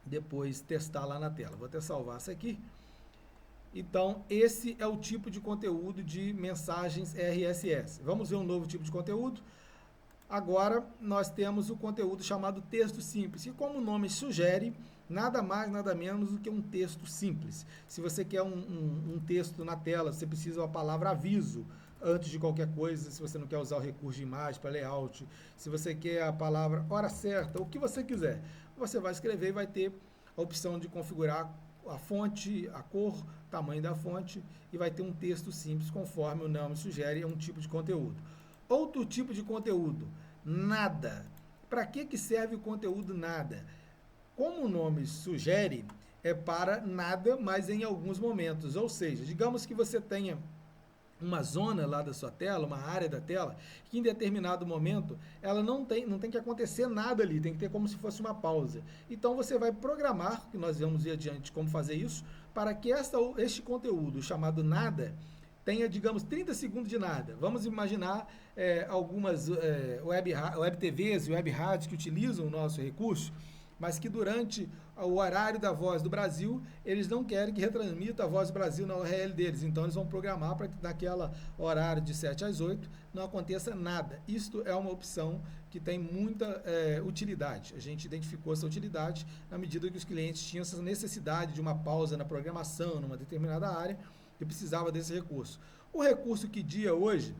depois testar lá na tela. Vou até salvar essa aqui. Então, esse é o tipo de conteúdo de mensagens RSS. Vamos ver um novo tipo de conteúdo. Agora, nós temos o conteúdo chamado texto simples, e como o nome sugere, nada mais, nada menos do que um texto simples. Se você quer um texto na tela, você precisa da palavra aviso antes de qualquer coisa, se você não quer usar o recurso de imagem para layout, se você quer a palavra hora certa, o que você quiser, você vai escrever e vai ter a opção de configurar a fonte, a cor, tamanho da fonte, e vai ter um texto simples, conforme o nome sugere, é um tipo de conteúdo. Outro tipo de conteúdo, nada. Para que serve o conteúdo nada? Como o nome sugere, é para nada, mas em alguns momentos. Ou seja, digamos que você tenha uma zona lá da sua tela, uma área da tela, que em determinado momento ela não tem que acontecer nada ali, tem que ter como se fosse uma pausa. Então você vai programar, que nós vamos ver adiante como fazer isso, para que este conteúdo chamado nada tenha, digamos, 30 segundos de nada. Vamos imaginar algumas web TVs e web rádios que utilizam o nosso recurso, mas que durante o horário da Voz do Brasil, eles não querem que retransmita a Voz do Brasil na URL deles. Então, eles vão programar para que naquela horário de 7 às 8 não aconteça nada. Isto é uma opção que tem muita utilidade. A gente identificou essa utilidade na medida que os clientes tinham essa necessidade de uma pausa na programação, numa determinada área, e precisava desse recurso. O recurso que dia hoje,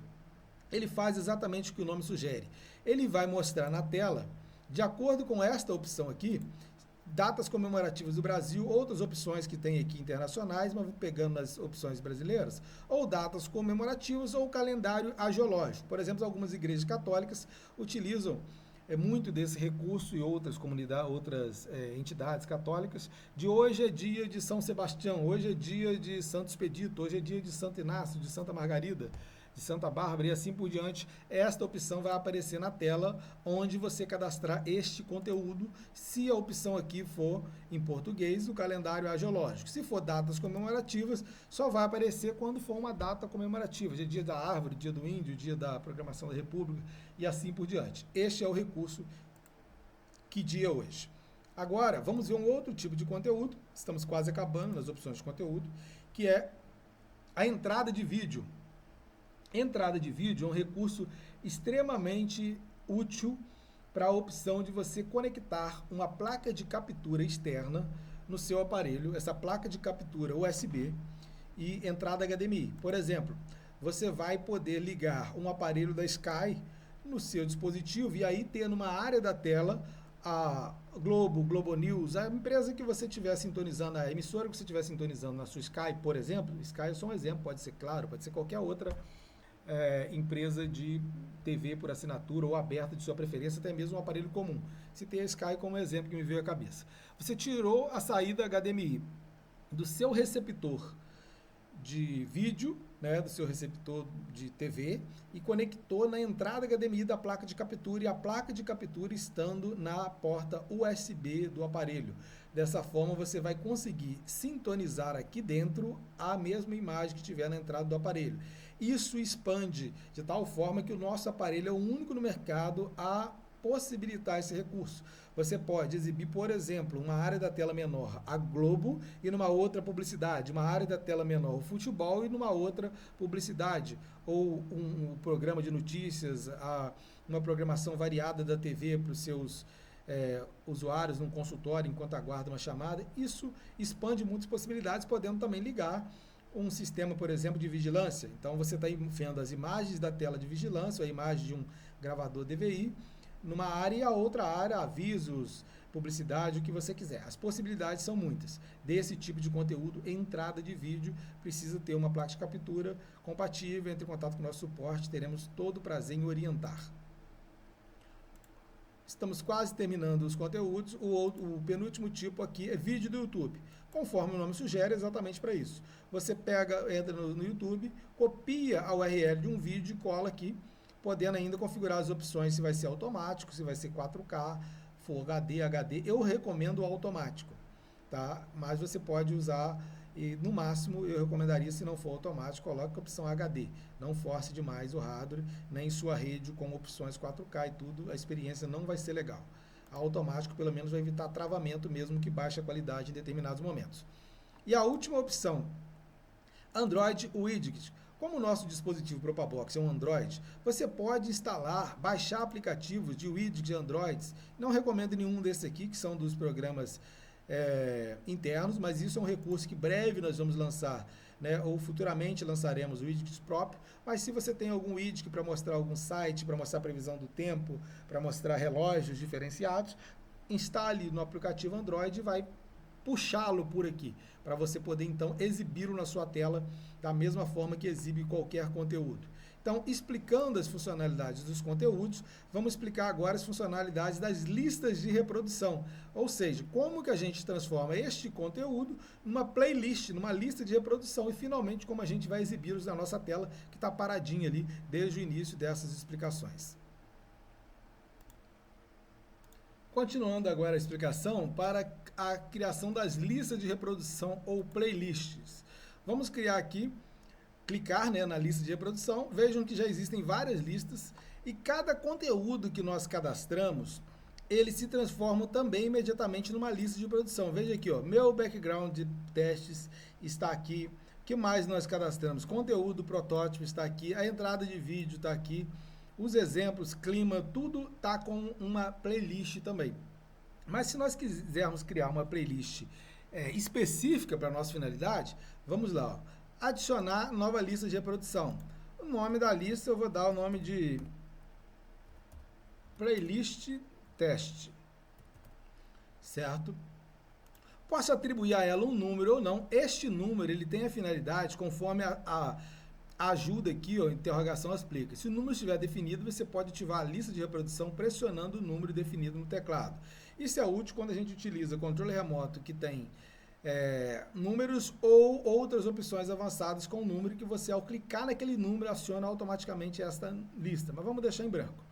ele faz exatamente o que o nome sugere. Ele vai mostrar na tela, de acordo com esta opção aqui, datas comemorativas do Brasil, outras opções que tem aqui internacionais, mas pegando nas opções brasileiras, ou datas comemorativas ou calendário agiológico. Por exemplo, algumas igrejas católicas utilizam muito desse recurso e outras comunidades, outras entidades católicas, de hoje é dia de São Sebastião, hoje é dia de Santo Expedito, hoje é dia de Santo Inácio, de Santa Margarida, de Santa Bárbara e assim por diante. Esta opção vai aparecer na tela onde você cadastrar este conteúdo, se a opção aqui for em português, o calendário agiológico. Se for datas comemorativas, só vai aparecer quando for uma data comemorativa, dia da árvore, dia do índio, dia da proclamação da República e assim por diante. Este é o recurso que dia hoje. Agora, vamos ver um outro tipo de conteúdo, estamos quase acabando nas opções de conteúdo, que é a entrada de vídeo. Entrada de vídeo é um recurso extremamente útil para a opção de você conectar uma placa de captura externa no seu aparelho, essa placa de captura USB e entrada HDMI. Por exemplo, você vai poder ligar um aparelho da Sky no seu dispositivo e aí ter numa área da tela a Globo News, a empresa que você estiver sintonizando, a emissora que você estiver sintonizando na sua Sky, por exemplo. Sky é só um exemplo, pode ser Claro, pode ser qualquer outra empresa de TV por assinatura ou aberta de sua preferência, até mesmo um aparelho comum. Citei a Sky como exemplo que me veio à cabeça. Você tirou a saída HDMI do seu receptor de vídeo, né, do seu receptor de TV e conectou na entrada HDMI da placa de captura e a placa de captura estando na porta USB do aparelho. Dessa forma você vai conseguir sintonizar aqui dentro a mesma imagem que tiver na entrada do aparelho. Isso expande de tal forma que o nosso aparelho é o único no mercado a possibilitar esse recurso. Você pode exibir, por exemplo, uma área da tela menor a Globo e numa outra publicidade, uma área da tela menor o futebol e numa outra publicidade, ou um programa de notícias, uma programação variada da TV para os seus usuários num consultório enquanto aguarda uma chamada. Isso expande muitas possibilidades, podendo também ligar um sistema, por exemplo, de vigilância. Então você está vendo as imagens da tela de vigilância, ou a imagem de um gravador DVI, numa área e a outra área, avisos, publicidade, o que você quiser. As possibilidades são muitas. Desse tipo de conteúdo, entrada de vídeo, precisa ter uma placa de captura compatível. Entre em contato com o nosso suporte, teremos todo o prazer em orientar. Estamos quase terminando os conteúdos. O penúltimo tipo aqui é vídeo do YouTube. Conforme o nome sugere, é exatamente para isso. Você entra no YouTube, copia a URL de um vídeo e cola aqui, podendo ainda configurar as opções, se vai ser automático, se vai ser 4K, Full HD, HD. Eu recomendo o automático, tá? Mas você pode usar, e no máximo eu recomendaria, se não for automático, coloque a opção HD. Não force demais o hardware, nem sua rede com opções 4K e tudo, a experiência não vai ser legal. Automático pelo menos vai evitar travamento mesmo que baixe a qualidade em determinados momentos. E a última opção, Android Widget. Como o nosso dispositivo Propabox é um Android, você pode instalar, baixar aplicativos de widgets de Androids. Não recomendo nenhum desses aqui, que são dos programas internos, mas isso é um recurso que breve nós vamos lançar, né, ou futuramente lançaremos widgets próprios. Mas se você tem algum widget para mostrar algum site, para mostrar a previsão do tempo, para mostrar relógios diferenciados, instale no aplicativo Android e vai puxá-lo por aqui, para você poder então exibi-lo na sua tela da mesma forma que exibe qualquer conteúdo. Então, explicando as funcionalidades dos conteúdos, vamos explicar agora as funcionalidades das listas de reprodução, ou seja, como que a gente transforma este conteúdo numa playlist, numa lista de reprodução e finalmente como a gente vai exibi-los na nossa tela, que está paradinha ali desde o início dessas explicações. Continuando agora a explicação para a criação das listas de reprodução ou playlists. Vamos criar aqui, clicar, né, na lista de reprodução. Vejam que já existem várias listas e cada conteúdo que nós cadastramos, ele se transforma também imediatamente numa lista de reprodução. Veja aqui, ó, meu background de testes está aqui. O que mais nós cadastramos? Conteúdo, protótipo está aqui. A entrada de vídeo está aqui. Os exemplos, clima, tudo está com uma playlist também. Mas se nós quisermos criar uma playlist específica para a nossa finalidade, vamos lá, ó, adicionar nova lista de reprodução. O nome da lista eu vou dar o nome de playlist teste, certo? Posso atribuir a ela um número ou não. Este número ele tem a finalidade conforme a ajuda aqui, ó, interrogação explica. Se o número estiver definido, você pode ativar a lista de reprodução pressionando o número definido no teclado. Isso é útil quando a gente utiliza controle remoto que tem números ou outras opções avançadas com o número que você, ao clicar naquele número, aciona automaticamente esta lista. Mas vamos deixar em branco.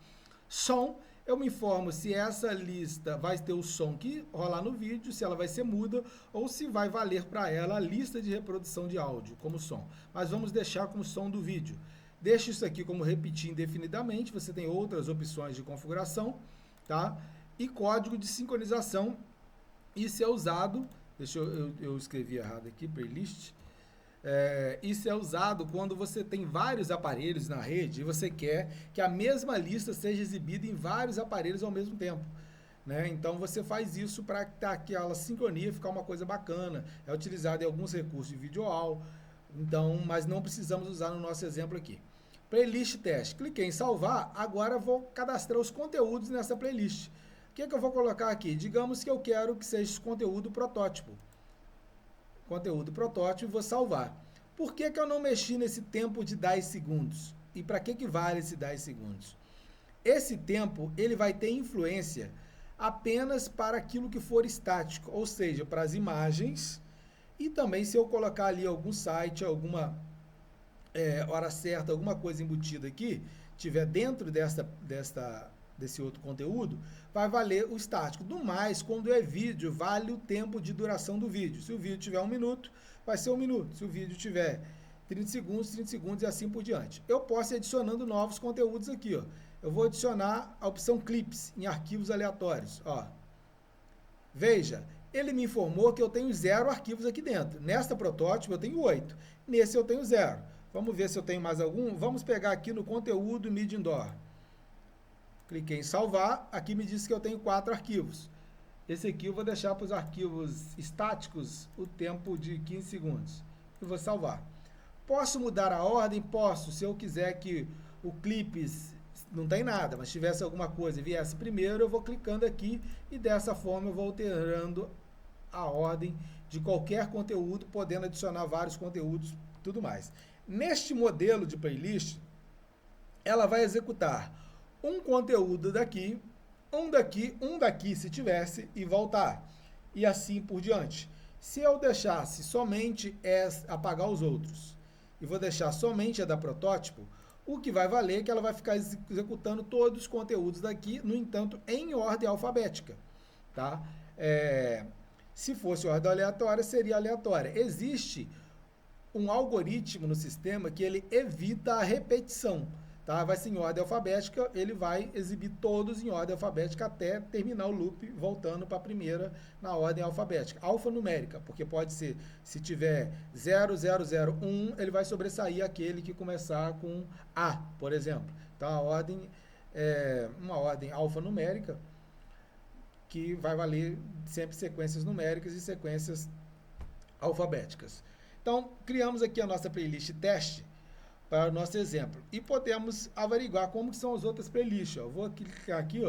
Som, eu me informo se essa lista vai ter o som que rolar no vídeo, se ela vai ser muda ou se vai valer para ela a lista de reprodução de áudio como som. Mas vamos deixar como som do vídeo. Deixe isso aqui como repetir indefinidamente, você tem outras opções de configuração, tá? E código de sincronização, isso é usado, eu escrevi errado aqui, playlist. Isso é usado quando você tem vários aparelhos na rede e você quer que a mesma lista seja exibida em vários aparelhos ao mesmo tempo, né? Então você faz isso para ter aquela sincronia, ficar uma coisa bacana. É utilizado em alguns recursos de videoaula, então, mas não precisamos usar no nosso exemplo aqui. Playlist teste. Cliquei em salvar, agora vou cadastrar os conteúdos nessa playlist. O que eu vou colocar aqui? Digamos que eu quero que seja conteúdo protótipo. Conteúdo protótipo, vou salvar. Por que eu não mexi nesse tempo de 10 segundos? E para que vale esse 10 segundos? Esse tempo, ele vai ter influência apenas para aquilo que for estático, ou seja, para as imagens, e também se eu colocar ali algum site, alguma hora certa, alguma coisa embutida aqui, tiver dentro desse outro conteúdo, vai valer o estático. Do mais, quando é vídeo, vale o tempo de duração do vídeo. Se o vídeo tiver 1 minuto, vai ser 1 minuto. Se o vídeo tiver 30 segundos e assim por diante. Eu posso ir adicionando novos conteúdos aqui, ó. Eu vou adicionar a opção clips em arquivos aleatórios, ó. Veja, ele me informou que eu tenho 0 arquivos aqui dentro. Nesta protótipo eu tenho 8. Nesse eu tenho 0. Vamos ver se eu tenho mais algum. Vamos pegar aqui no conteúdo Mid Indoor. Cliquei em salvar, aqui me diz que eu tenho 4 arquivos. Esse aqui eu vou deixar para os arquivos estáticos o tempo de 15 segundos. E vou salvar. Posso mudar a ordem? Posso. Se eu quiser que o clipes não tem nada, mas tivesse alguma coisa e viesse primeiro, eu vou clicando aqui e dessa forma eu vou alterando a ordem de qualquer conteúdo, podendo adicionar vários conteúdos e tudo mais. Neste modelo de playlist, ela vai executar um conteúdo daqui um daqui se tivesse e voltar. E assim por diante. Se eu deixasse somente apagar os outros e vou deixar somente a da protótipo, o que vai valer é que ela vai ficar executando todos os conteúdos daqui, no entanto, em ordem alfabética. Tá? Se fosse ordem aleatória, seria aleatória. Existe um algoritmo no sistema que ele evita a repetição. Tá? Vai ser em ordem alfabética, ele vai exibir todos em ordem alfabética até terminar o loop, voltando para a primeira na ordem alfabética. Alfanumérica, porque pode ser, se tiver 0001, ele vai sobressair aquele que começar com A, por exemplo. Então, a ordem é uma ordem alfanumérica que vai valer sempre sequências numéricas e sequências alfabéticas. Então, criamos aqui a nossa playlist teste para o nosso exemplo. E podemos averiguar como que são as outras playlists. Eu vou clicar aqui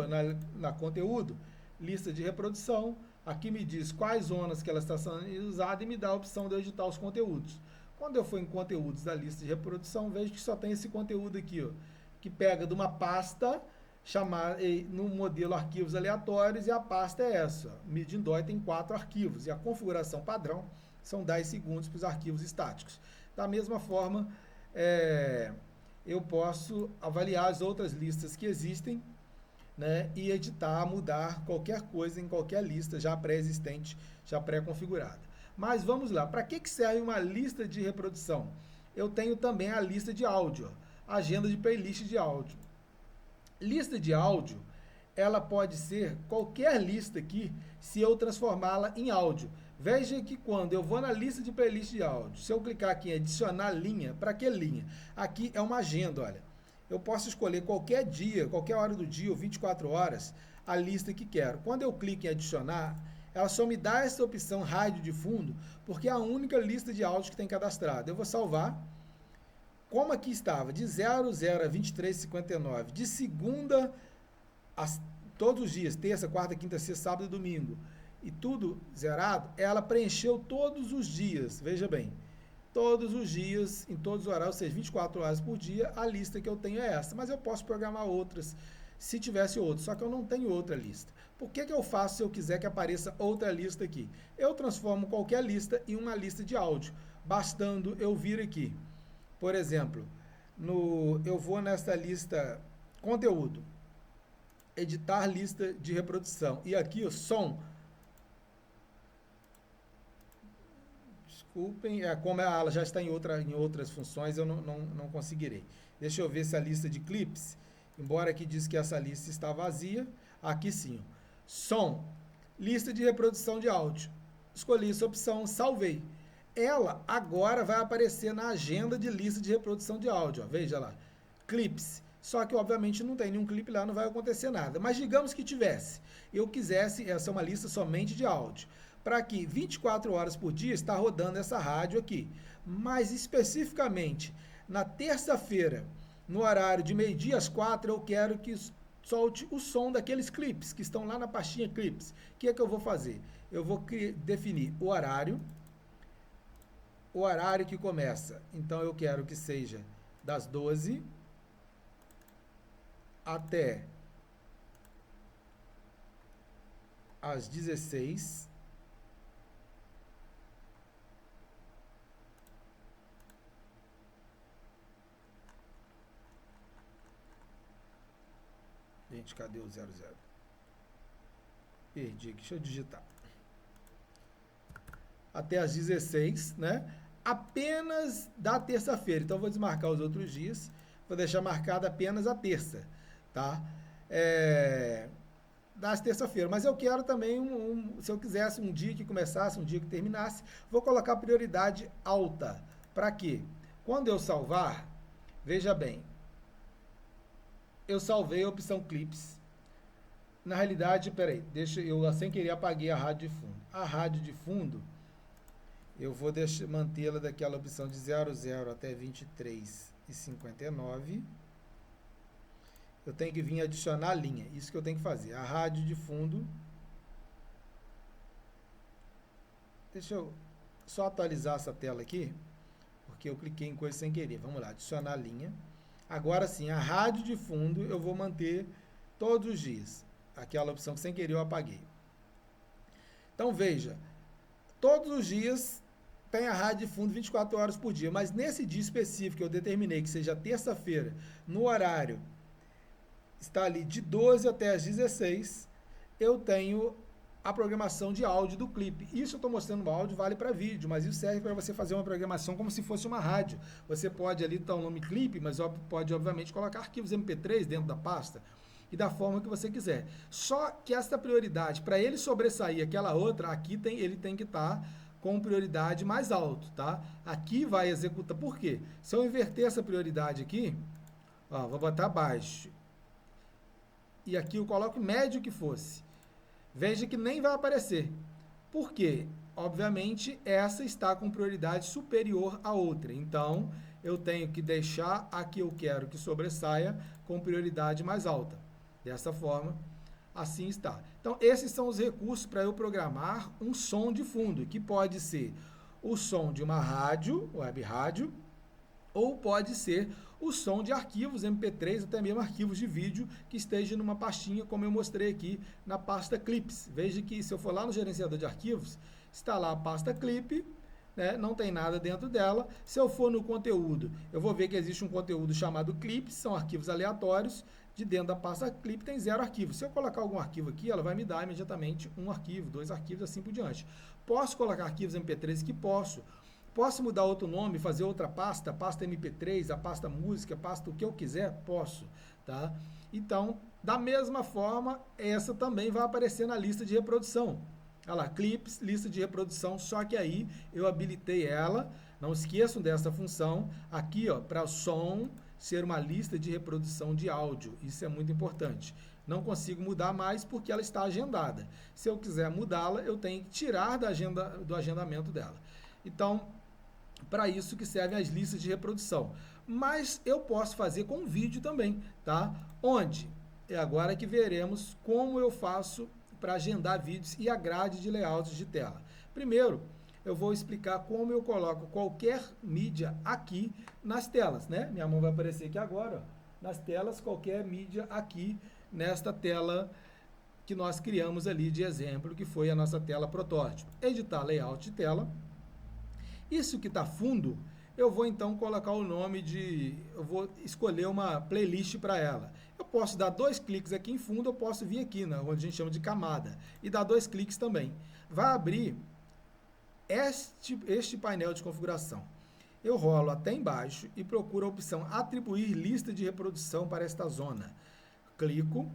na conteúdo, lista de reprodução. Aqui me diz quais zonas que ela está sendo usada e me dá a opção de eu editar os conteúdos. Quando eu for em conteúdos da lista de reprodução, vejo que só tem esse conteúdo aqui, ó, que pega de uma pasta no modelo arquivos aleatórios, e a pasta é essa. MIDI-DOI tem 4 arquivos e a configuração padrão são 10 segundos para os arquivos estáticos. Da mesma forma, eu posso avaliar as outras listas que existem, né, e editar, mudar qualquer coisa em qualquer lista já pré-existente, já pré-configurada. Mas vamos lá, para que serve uma lista de reprodução? Eu tenho também a lista de áudio, agenda de playlist de áudio. Lista de áudio, ela pode ser qualquer lista aqui, se eu transformá-la em áudio. Veja que quando eu vou na lista de playlist de áudio, se eu clicar aqui em adicionar linha, para que linha? Aqui é uma agenda, olha. Eu posso escolher qualquer dia, qualquer hora do dia, ou 24 horas, a lista que quero. Quando eu clico em adicionar, ela só me dá essa opção rádio de fundo, porque é a única lista de áudio que tem cadastrado. Eu vou salvar. Como aqui estava, de 00 a 23h59, de segunda todos os dias, terça, quarta, quinta, sexta, sábado e domingo, e tudo zerado, ela preencheu todos os dias, veja bem, todos os dias, em todos os horários, ou seja, 24 horas por dia, a lista que eu tenho é essa, mas eu posso programar outras, se tivesse outras, só que eu não tenho outra lista. Por que eu faço se eu quiser que apareça outra lista aqui? Eu transformo qualquer lista em uma lista de áudio, bastando eu vir aqui. Por exemplo, eu vou nessa lista conteúdo, editar lista de reprodução, e aqui o som, desculpem, como ela já está em outras funções, eu não conseguirei. Deixa eu ver se a lista de clips, embora aqui diz que essa lista está vazia, aqui sim. Som, lista de reprodução de áudio. Escolhi essa opção, salvei. Ela agora vai aparecer na agenda de lista de reprodução de áudio. Ó, veja lá, clips. Só que, obviamente, não tem nenhum clipe lá, não vai acontecer nada. Mas digamos que tivesse. Eu quisesse, essa é uma lista somente de áudio. Para que 24 horas por dia está rodando essa rádio aqui. Mas, especificamente, na terça-feira, no horário de 12h às 4h, eu quero que solte o som daqueles clipes que estão lá na pastinha clipes. O que é que eu vou fazer? Eu vou definir o horário que começa. Então, eu quero que seja das 12 até às 16. Gente, cadê o 00? Perdi aqui, deixa eu digitar. Até às 16, né? Apenas da terça-feira. Então, eu vou desmarcar os outros dias. Vou deixar marcada apenas a terça, tá? Das terça-feira. Mas eu quero também, se eu quisesse um dia que começasse, um dia que terminasse, vou colocar prioridade alta. Para quê? Quando eu salvar, veja bem, eu salvei a opção clips. Na realidade, peraí, eu sem querer apaguei a rádio de fundo. A rádio de fundo, eu vou mantê-la daquela opção de 00 até 23h59. Eu tenho que vir adicionar a linha, isso que eu tenho que fazer. A rádio de fundo, deixa eu só atualizar essa tela aqui, porque eu cliquei em coisa sem querer. Vamos lá, adicionar a linha. Agora sim, a rádio de fundo eu vou manter todos os dias. aquela opção que sem querer eu apaguei. Então veja, todos os dias tem a rádio de fundo 24 horas por dia, mas nesse dia específico que eu determinei que seja terça-feira, no horário, está ali de 12 até as 16, eu tenho a programação de áudio do clipe. Isso eu estou mostrando no áudio, vale para vídeo, mas isso serve para você fazer uma programação como se fosse uma rádio. Você pode ali dar o nome clipe, mas pode obviamente colocar arquivos MP3 dentro da pasta e da forma que você quiser. Só que essa prioridade, para ele sobressair aquela outra, aqui ele tem que estar com prioridade mais alto, tá? Aqui vai executar, por quê? Se eu inverter essa prioridade aqui, ó, vou botar baixo, e aqui eu coloco médio que fosse, veja que nem vai aparecer. Por quê? Obviamente, essa está com prioridade superior à outra, então eu tenho que deixar a que eu quero que sobressaia com prioridade mais alta. Dessa forma, assim está. Então, esses são os recursos para eu programar um som de fundo, que pode ser o som de uma rádio, web rádio, ou pode ser o som de arquivos MP3, até mesmo arquivos de vídeo que esteja numa pastinha, como eu mostrei aqui na pasta Clips. Veja que se eu for lá no gerenciador de arquivos, está lá a pasta Clip, né? Não tem nada dentro dela. Se eu for no conteúdo, eu vou ver que existe um conteúdo chamado Clips, são arquivos aleatórios. De dentro da pasta Clip tem 0 arquivos. Se eu colocar algum arquivo aqui, ela vai me dar imediatamente um arquivo, 2 arquivos, assim por diante. Posso colocar arquivos MP3 que posso. Posso mudar outro nome, fazer outra pasta, pasta MP3, a pasta música, a pasta o que eu quiser? Posso, tá? Então, da mesma forma, essa também vai aparecer na lista de reprodução. Olha lá, clips, lista de reprodução, só que aí eu habilitei ela, não esqueçam dessa função, aqui ó, para som ser uma lista de reprodução de áudio, isso é muito importante. Não consigo mudar mais porque ela está agendada. Se eu quiser mudá-la, eu tenho que tirar do agendamento dela. Então, para isso que servem as listas de reprodução. Mas eu posso fazer com vídeo também, tá? Onde? É agora que veremos como eu faço para agendar vídeos e a grade de layouts de tela. Primeiro, eu vou explicar como eu coloco qualquer mídia aqui nas telas, né? Minha mão vai aparecer aqui agora, ó, nas telas, qualquer mídia aqui nesta tela que nós criamos ali de exemplo, que foi a nossa tela protótipo. Editar layout de tela. Isso que está fundo, eu vou então colocar o nome eu vou escolher uma playlist para ela. Eu posso dar 2 cliques aqui em fundo, eu posso vir aqui, né, onde a gente chama de camada, e dar 2 cliques também. Vai abrir este painel de configuração. Eu rolo até embaixo e procuro a opção atribuir lista de reprodução para esta zona. Clico,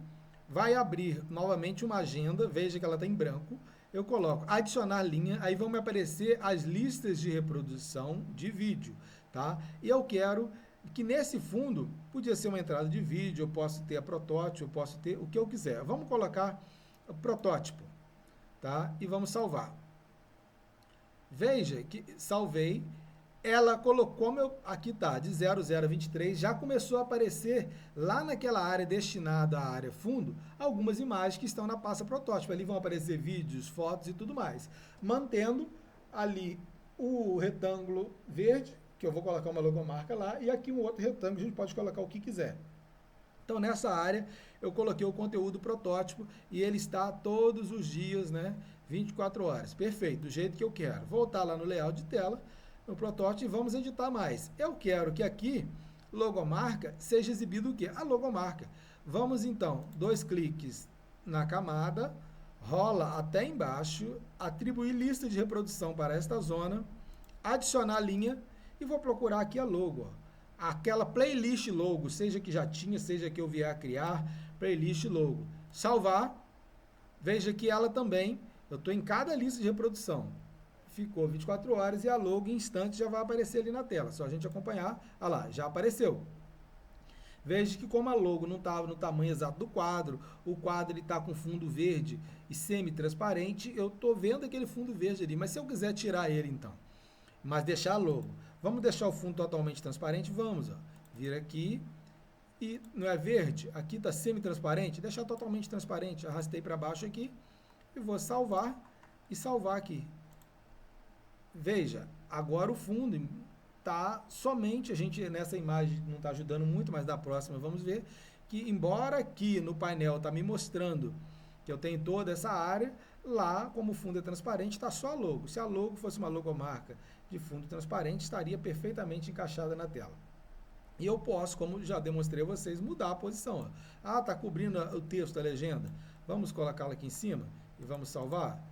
vai abrir novamente uma agenda, veja que ela está em branco. Eu coloco adicionar linha, aí vão me aparecer as listas de reprodução de vídeo, tá? E eu quero que nesse fundo, podia ser uma entrada de vídeo, eu posso ter a protótipo, eu posso ter o que eu quiser. Vamos colocar protótipo, tá? E vamos salvar. Veja que salvei, ela colocou, aqui tá, de 0023, já começou a aparecer lá naquela área destinada à área fundo, algumas imagens que estão na pasta protótipo. Ali vão aparecer vídeos, fotos e tudo mais. Mantendo ali o retângulo verde, que eu vou colocar uma logomarca lá, e aqui um outro retângulo, a gente pode colocar o que quiser. Então, nessa área, eu coloquei o conteúdo protótipo e ele está todos os dias, né, 24 horas. Perfeito, do jeito que eu quero. Voltar lá no layout de tela, no protótipo, e vamos editar mais. Eu quero que aqui, logomarca, seja exibido o quê? A logomarca. Vamos, então, 2 cliques na camada, rola até embaixo, atribuir lista de reprodução para esta zona, adicionar linha, e vou procurar aqui a logo, ó. Aquela playlist logo, seja que já tinha, seja que eu vier a criar, playlist logo. Salvar, veja que ela também, eu estou em cada lista de reprodução. Ficou 24 horas e a logo em instantes já vai aparecer ali na tela. Só a gente acompanhar, olha lá, já apareceu. Veja que como a logo não estava no tamanho exato do quadro, o quadro está com fundo verde e semi-transparente, eu estou vendo aquele fundo verde ali. Mas se eu quiser tirar ele então, mas deixar a logo, vamos deixar o fundo totalmente transparente? Vamos, ó. Vir aqui e não é verde? Aqui está semi-transparente, deixar totalmente transparente. Arrastei para baixo aqui e vou salvar e salvar aqui. Veja, agora o fundo está somente, a gente nessa imagem não está ajudando muito, mas da próxima vamos ver que embora aqui no painel está me mostrando que eu tenho toda essa área, lá, como o fundo é transparente, está só a logo. Se a logo fosse uma logomarca de fundo transparente, estaria perfeitamente encaixada na tela. E eu posso, como já demonstrei a vocês, mudar a posição. Ó. Ah, está cobrindo o texto, a legenda. Vamos colocá-la aqui em cima e vamos salvar?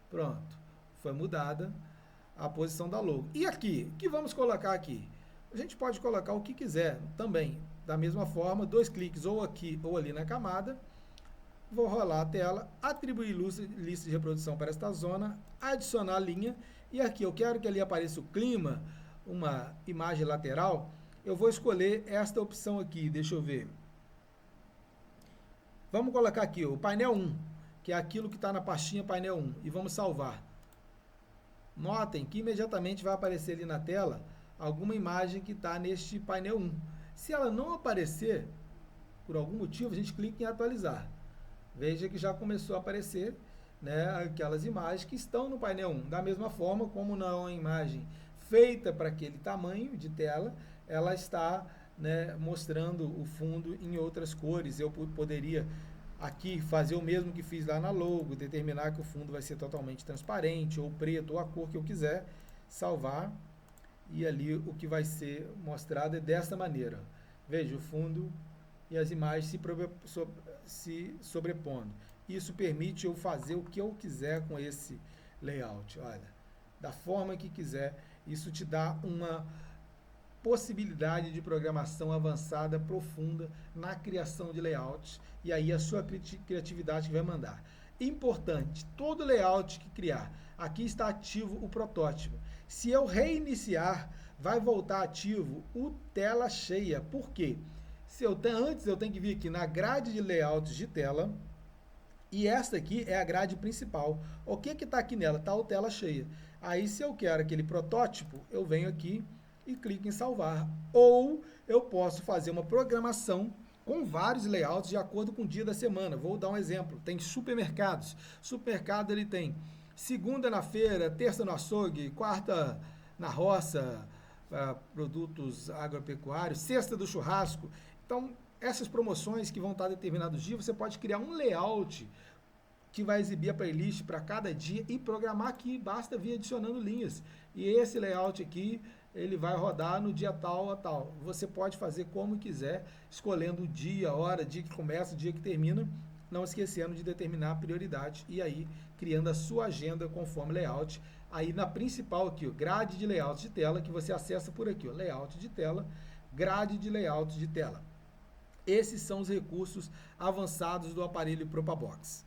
Pronto. Foi mudada a posição da logo. E aqui, o que vamos colocar aqui? A gente pode colocar o que quiser também. Da mesma forma, 2 cliques ou aqui ou ali na camada. Vou rolar a tela, atribuir lista de reprodução para esta zona, adicionar linha. E aqui eu quero que ali apareça o clima, uma imagem lateral. Eu vou escolher esta opção aqui, deixa eu ver. Vamos colocar aqui o painel 1, que é aquilo que está na pastinha painel 1, e vamos salvar. Notem que imediatamente vai aparecer ali na tela alguma imagem que está neste painel 1. Se ela não aparecer, por algum motivo, a gente clica em atualizar. Veja que já começou a aparecer, né, aquelas imagens que estão no painel 1. Da mesma forma, como não é uma imagem feita para aquele tamanho de tela, ela está, né, mostrando o fundo em outras cores. Eu poderia aqui fazer o mesmo que fiz lá na logo, determinar que o fundo vai ser totalmente transparente, ou preto, ou a cor que eu quiser, salvar, e ali o que vai ser mostrado é desta maneira. Veja, o fundo e as imagens se sobrepondo. Isso permite eu fazer o que eu quiser com esse layout, olha, da forma que quiser. Isso te dá uma possibilidade de programação avançada, profunda, na criação de layouts, e aí a sua criatividade vai mandar. Importante, todo layout que criar, aqui está ativo o protótipo. Se eu reiniciar, vai voltar ativo o tela cheia. Por quê? Antes eu tenho que vir aqui na grade de layouts de tela, e esta aqui é a grade principal. O que está aqui nela? Está o tela cheia. Aí, se eu quero aquele protótipo, eu venho aqui e clico em salvar. Ou eu posso fazer uma programação com vários layouts de acordo com o dia da semana. Vou dar um exemplo. Tem supermercados. Supermercado ele tem segunda na feira, terça no açougue, quarta na roça, produtos agropecuários, sexta do churrasco. Então, essas promoções que vão estar determinados dias, você pode criar um layout que vai exibir a playlist para cada dia e programar aqui, basta vir adicionando linhas. E esse layout aqui, ele vai rodar no dia tal a tal. Você pode fazer como quiser, escolhendo o dia, a hora, dia que começa, o dia que termina, não esquecendo de determinar a prioridade e aí criando a sua agenda conforme layout. Aí na principal aqui, ó, grade de layout de tela, que você acessa por aqui, ó, layout de tela, grade de layout de tela. Esses são os recursos avançados do aparelho PropaBox.